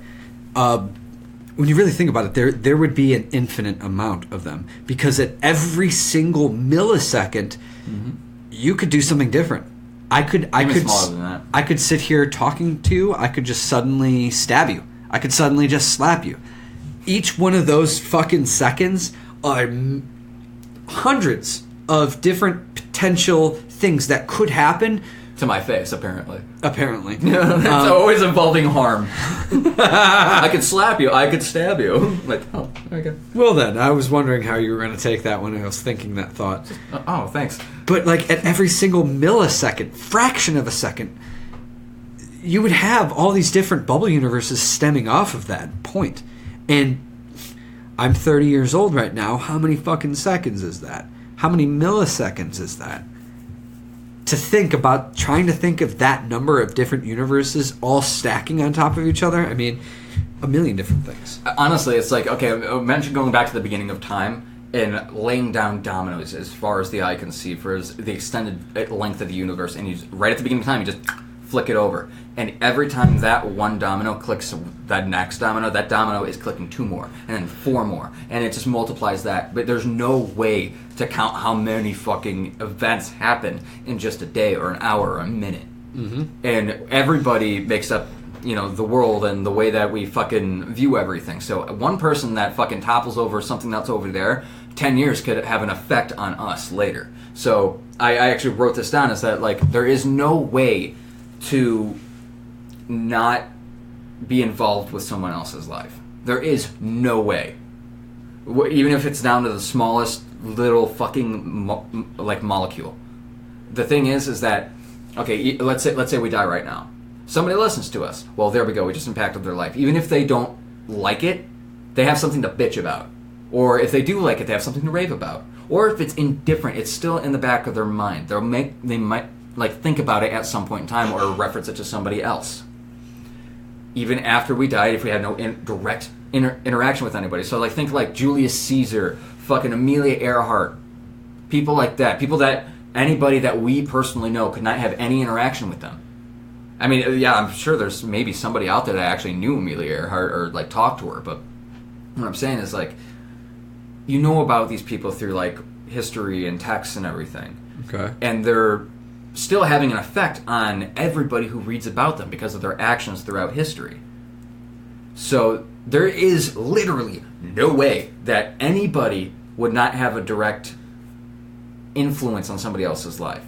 when you really think about it, there would be an infinite amount of them, because at every single millisecond, you could do something different. I could smaller than that. I could sit here talking to you. I could just suddenly stab you. I could suddenly just slap you. Each one of those fucking seconds are hundreds of different potential things that could happen. To my face, apparently. Apparently. It's always involving harm. I could slap you. I could stab you. Like, oh, okay. Well then, I was wondering how you were going to take that when I was thinking that thought. Oh, thanks. But like at every single millisecond, fraction of a second, you would have all these different bubble universes stemming off of that point. And I'm 30 years old right now. How many fucking seconds is that? How many milliseconds is that? To think about trying to think of that number of different universes all stacking on top of each other, I mean, a million different things. Honestly, it's like, okay, imagine going back to the beginning of time and laying down dominoes as far as the eye can see for the extended length of the universe, and right at the beginning of time, you just flick it over. And every time that one domino clicks that next domino, that domino is clicking 2 more, and then 4 more, and it just multiplies that. But there's no way to count how many fucking events happen in just a day or an hour or a minute. Mm-hmm. And everybody makes up, the world and the way that we fucking view everything. So one person that fucking topples over something that's over there, 10 years could have an effect on us later. So I actually wrote this down, is that, like, there is no way to not be involved with someone else's life. There is no way. Even if it's down to the smallest little fucking molecule. The thing is that, okay, let's say we die right now. Somebody listens to us. Well, there we go. We just impacted their life. Even if they don't like it, they have something to bitch about. Or if they do like it, they have something to rave about. Or if it's indifferent, it's still in the back of their mind. They might think about it at some point in time, or reference it to somebody else. Even after we died, if we had no direct interaction with anybody. So think like Julius Caesar, fucking Amelia Earhart, people like that. People that anybody that we personally know could not have any interaction with them. I mean, yeah, I'm sure there's maybe somebody out there that actually knew Amelia Earhart or talked to her, but what I'm saying is you know about these people through like history and texts and everything. Okay. And they're still having an effect on everybody who reads about them because of their actions throughout history. So there is literally no way that anybody would not have a direct influence on somebody else's life.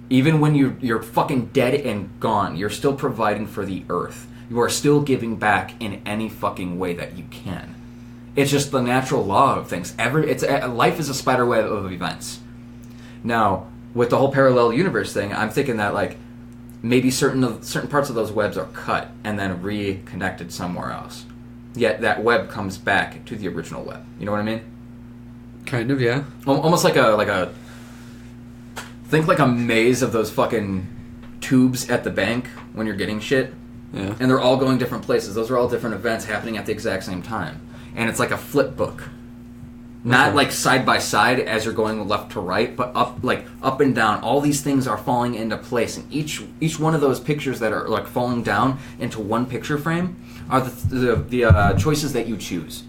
Even when you're fucking dead and gone, you're still providing for the earth. You are still giving back in any fucking way that you can. It's just the natural law of things. Life is a spider web of events. Now, with the whole parallel universe thing, I'm thinking that like maybe certain parts of those webs are cut and then reconnected somewhere else. Yet that web comes back to the original web. You know what I mean? Kind of, yeah. Almost like a think like a maze of those fucking tubes at the bank when you're getting shit. Yeah. And they're all going different places. Those are all different events happening at the exact same time. And it's like a flip book. Not like side by side as you're going left to right, but up and down. All these things are falling into place, and each one of those pictures that are like falling down into one picture frame are the choices that you choose.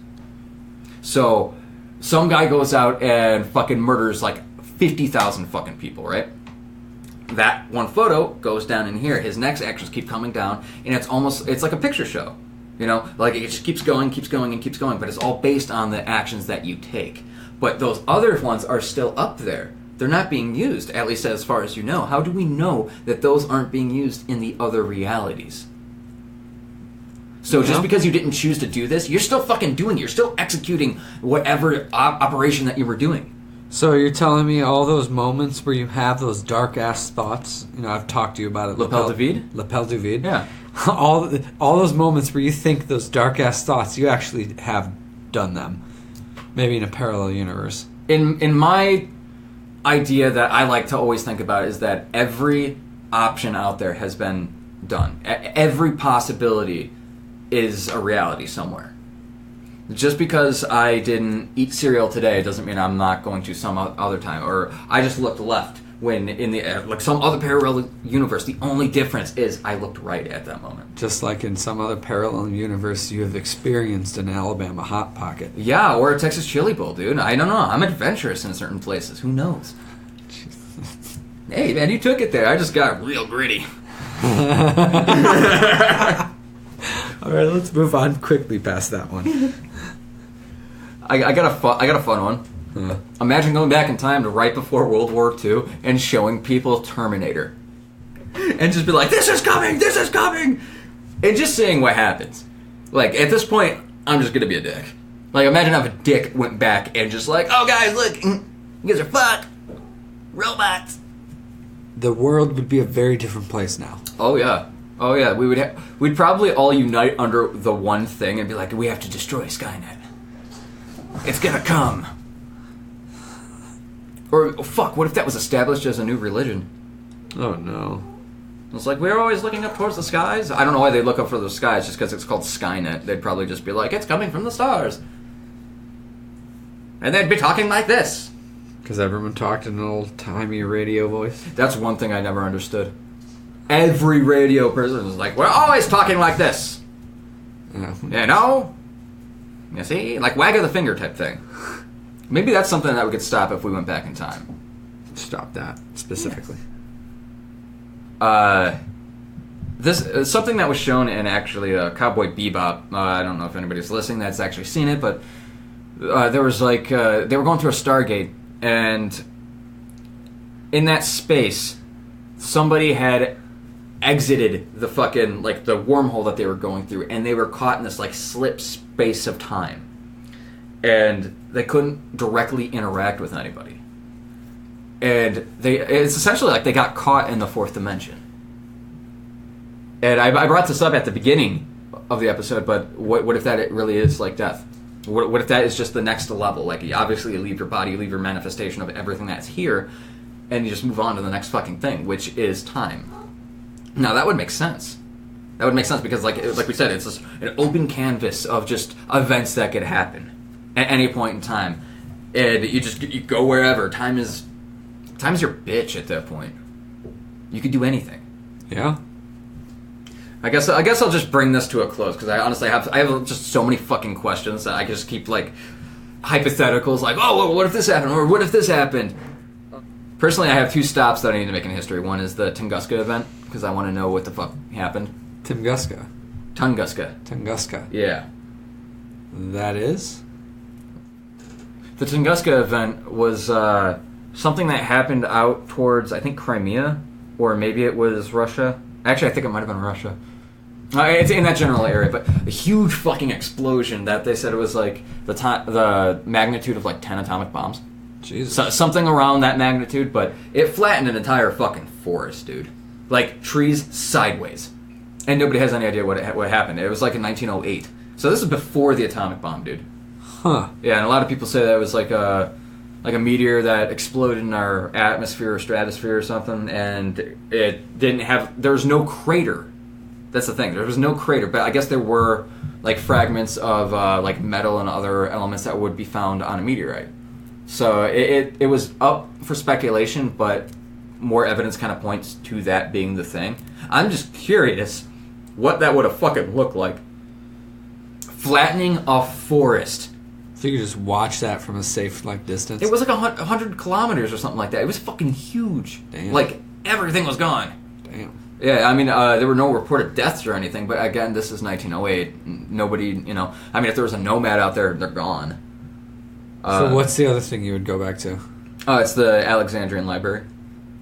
So some guy goes out and fucking murders like 50,000 fucking people, right? That one photo goes down in here. His next actions keep coming down, and it's like a picture show. You know, like it just keeps going, but it's all based on the actions that you take. But those other ones are still up there. They're not being used, at least as far as you know. How do we know that those aren't being used in the other realities? So just because you didn't choose to do this, you're still fucking doing it. You're still executing whatever operation that you were doing. So you're telling me all those moments where you have those dark-ass thoughts, you know, I've talked to you about it. Lapel du vide? Lapel du vide. Yeah. all those moments where you think those dark-ass thoughts, you actually have done them. Maybe in a parallel universe. In my idea that I like to always think about is that every option out there has been done. Every possibility is a reality somewhere. Just because I didn't eat cereal today doesn't mean I'm not going to some other time. Or I just looked left when in the like some other parallel universe, the only difference is I looked right at that moment. Just like in some other parallel universe, you have experienced an Alabama Hot Pocket. Yeah, or a Texas Chili Bowl, dude. I don't know. I'm adventurous in certain places. Who knows? Hey, man, you took it there. I just got real gritty. All right, let's move on quickly past that one. I got a fun one. Huh. Imagine going back in time to right before World War II and showing people Terminator. And just be like, this is coming! And just saying what happens. Like, at this point, I'm just gonna be a dick. Like, imagine if a dick went back and just like, oh guys, look, you guys are fucked. Robots. The world would be a very different place now. Oh yeah. We'd probably all unite under the one thing and be like, we have to destroy Skynet. It's gonna come. Or, oh, fuck, what if that was established as a new religion? Oh, no. It's like, we're always looking up towards the skies. I don't know why they look up for the skies, just because it's called Skynet. They'd probably just be like, it's coming from the stars. And they'd be talking like this. Because everyone talked in an old-timey radio voice? That's one thing I never understood. Every radio person is like, we're always talking like this. Yeah. You know? You see? Like wag of the finger type thing. Maybe that's something that we could stop if we went back in time. Stop that, specifically. This something that was shown in actually Cowboy Bebop. I don't know if anybody's listening that's actually seen it, but there was like they were going through a Stargate, and in that space, somebody had exited the fucking like the wormhole that they were going through, and they were caught in this like slip space of time, and they couldn't directly interact with anybody. And it's essentially like they got caught in the fourth dimension. And I brought this up at the beginning of the episode, but what if that really is like death? What if that is just the next level? Like, obviously you leave your body, you leave your manifestation of everything that's here, and you just move on to the next fucking thing, which is time. Now, that would make sense. That would make sense because, like we said, it's just an open canvas of just events that could happen at any point in time. And you go wherever. Time is your bitch at that point. You could do anything. Yeah. I guess I'll just bring this to a close because I honestly have just so many fucking questions that I just keep like hypotheticals like, oh, well, what if this happened, or what if this happened? Personally, I have 2 stops that I need to make in history. One is the Tunguska event, because I want to know what the fuck happened. Tunguska. Tunguska. Yeah. That is? The Tunguska event was something that happened out towards, I think, Crimea, or maybe it was Russia. Actually, I think it might have been Russia. It's in that general area, but a huge fucking explosion that they said it was like the magnitude of like 10 atomic bombs. Jesus. So, something around that magnitude, but it flattened an entire fucking forest, dude. Like, trees sideways. And nobody has any idea what happened. It was like in 1908. So this is before the atomic bomb, dude. Huh. Yeah, and a lot of people say that it was like a meteor that exploded in our atmosphere or stratosphere or something, and it didn't have... There was no crater. That's the thing. There was no crater, but I guess there were like fragments of like metal and other elements that would be found on a meteorite. So it was up for speculation, but more evidence kind of points to that being the thing. I'm just curious what that would have fucking looked like. Flattening a forest. So you could just watch that from a safe like distance? It was like 100 kilometers or something like that. It was fucking huge. Damn. Like, everything was gone. Damn. Yeah, I mean, there were no reported deaths or anything, but again, this is 1908. Nobody, I mean, if there was a nomad out there, they're gone. So what's the other thing you would go back to? It's the Alexandrian Library.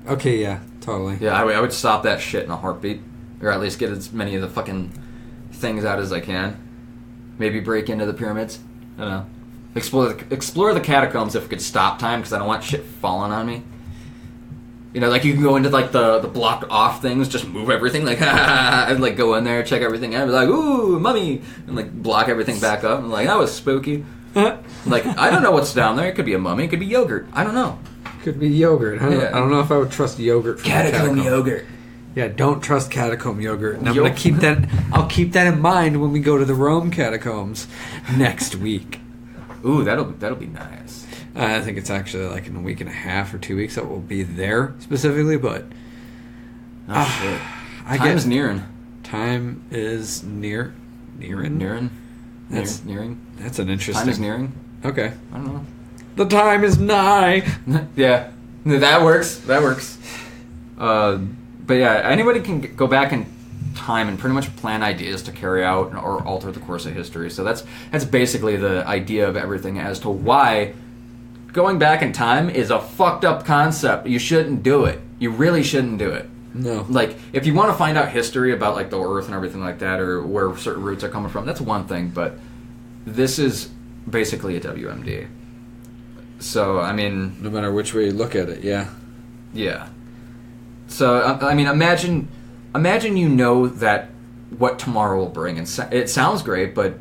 Okay, yeah, totally. Yeah, I would stop that shit in a heartbeat. Or at least get as many of the fucking things out as I can. Maybe break into the pyramids. I don't know. Explore the catacombs if we could stop time, because I don't want shit falling on me. Like you can go into like the blocked off things, just move everything, like and like go in there, check everything out, and be like, ooh, mummy, and like block everything back up, and like that was spooky. Like I don't know what's down there. It could be a mummy, it could be yogurt. I don't know. Could be yogurt. I Yeah. don't know if I would trust yogurt from Catacomb yogurt. Yeah, don't trust catacomb yogurt. And I'm gonna keep that. I'll keep that in mind when we go to the Rome catacombs next week. Ooh, that'll be nice. I think it's actually like in a week and a half or 2 weeks that we'll be there specifically, but Shit. Time's nearing. Time is nearing. That's nearing. That's an interesting. Time is nearing. Okay. I don't know. The time is nigh. Yeah, that works. But yeah, anybody can go back in time and pretty much plan ideas to carry out or alter the course of history. So that's basically the idea of everything as to why going back in time is a fucked up concept. You shouldn't do it. You really shouldn't do it. No. Like, if you want to find out history about like the Earth and everything like that, or where certain roots are coming from, that's one thing. But this is basically a WMD. So I mean, no matter which way you look at it, yeah. Yeah. So I mean, imagine that what tomorrow will bring, and it sounds great, but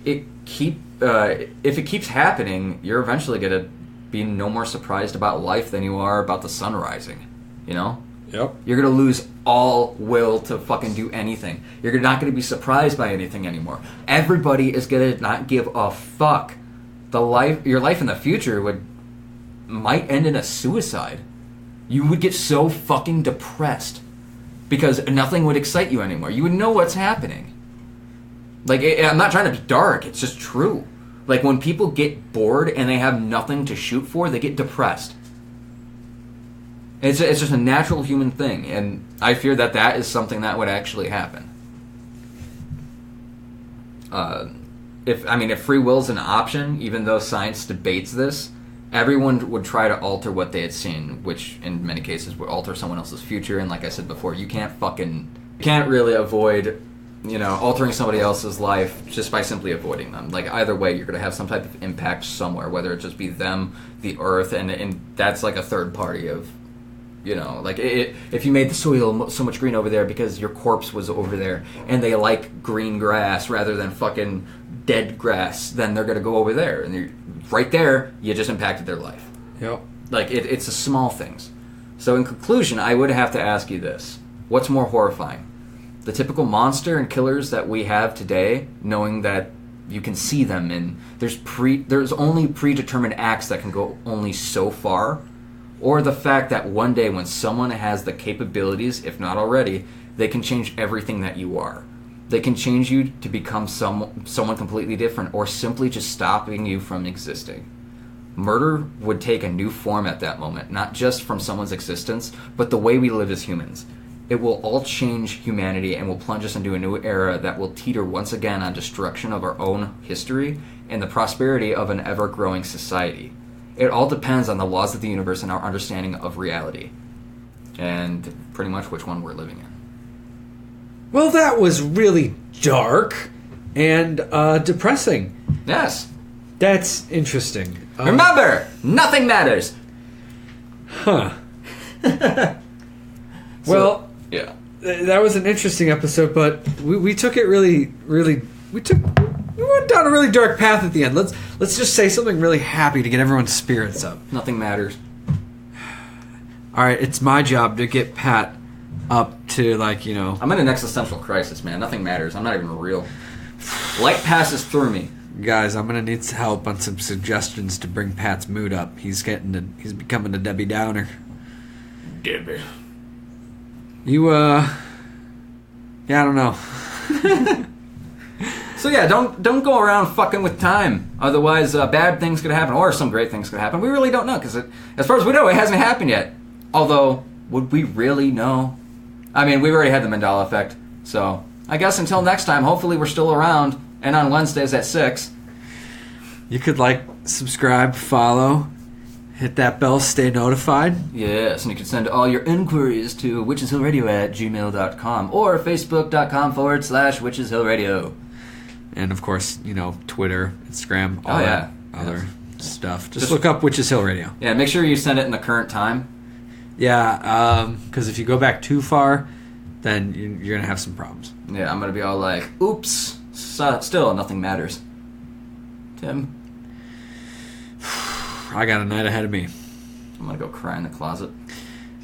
if it keeps happening, you're eventually gonna be no more surprised about life than you are about the sun rising. Yep. You're gonna lose all will to fucking do anything. You're not gonna be surprised by anything anymore. Everybody is gonna not give a fuck. Your life in the future might end in a suicide. You would get so fucking depressed because nothing would excite you anymore. You would know what's happening. Like, I'm not trying to be dark. It's just true. Like, when people get bored and they have nothing to shoot for, they get depressed. It's just a natural human thing, and I fear that is something that would actually happen. If free will is an option, even though science debates this, everyone would try to alter what they had seen, which in many cases would alter someone else's future. And like I said before, you can't really avoid, altering somebody else's life just by simply avoiding them. Like, either way, you're going to have some type of impact somewhere, whether it just be them, the earth, and that's like a third party of, like if you made the soil so much green over there because your corpse was over there and they like green grass rather than fucking dead grass, then they're going to go over there. And right there, you just impacted their life. Yep. Like, it's the small things. So in conclusion, I would have to ask you this. What's more horrifying? The typical monster and killers that we have today, knowing that you can see them and there's only predetermined acts that can go only so far, or the fact that one day when someone has the capabilities, if not already, they can change everything that you are. They can change you to become someone completely different, or simply just stopping you from existing. Murder would take a new form at that moment, not just from someone's existence, but the way we live as humans. It will all change humanity and will plunge us into a new era that will teeter once again on destruction of our own history and the prosperity of an ever-growing society. It all depends on the laws of the universe and our understanding of reality. And pretty much which one we're living in. Well, that was really dark and depressing. Yes. That's interesting. Remember, nothing matters. Huh. Well, yeah. That was an interesting episode, but we took it really, we went down a really dark path at the end. Let's just say something really happy to get everyone's spirits up. Nothing matters. All right, it's my job to get Pat up to, like, you know... I'm in an existential crisis, man. Nothing matters. I'm not even real. Light passes through me. Guys, I'm going to need some help on some suggestions to bring Pat's mood up. He's becoming a Debbie Downer. Debbie. Yeah, I don't know. So yeah, don't go around fucking with time. Otherwise, bad things could happen, or some great things could happen. We really don't know, because as far as we know, it hasn't happened yet. Although, would we really know? I mean, we've already had the Mandela effect. So, I guess until next time, hopefully we're still around, and on Wednesdays at 6. You could subscribe, follow, hit that bell, stay notified. Yes, and you can send all your inquiries to witcheshillradio@gmail.com or facebook.com/witcheshillradio. And, of course, Twitter, Instagram, all that other stuff. Just look up Witches Hill Radio. Yeah, make sure you send it in the current time. Yeah, because if you go back too far, then you're going to have some problems. Yeah, I'm going to be all like, oops, still nothing matters. Tim? I got a night ahead of me. I'm going to go cry in the closet.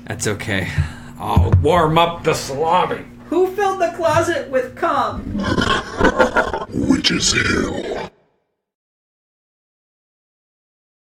That's okay. I'll warm up the salami. Who filled the closet with cum? Witches Hill.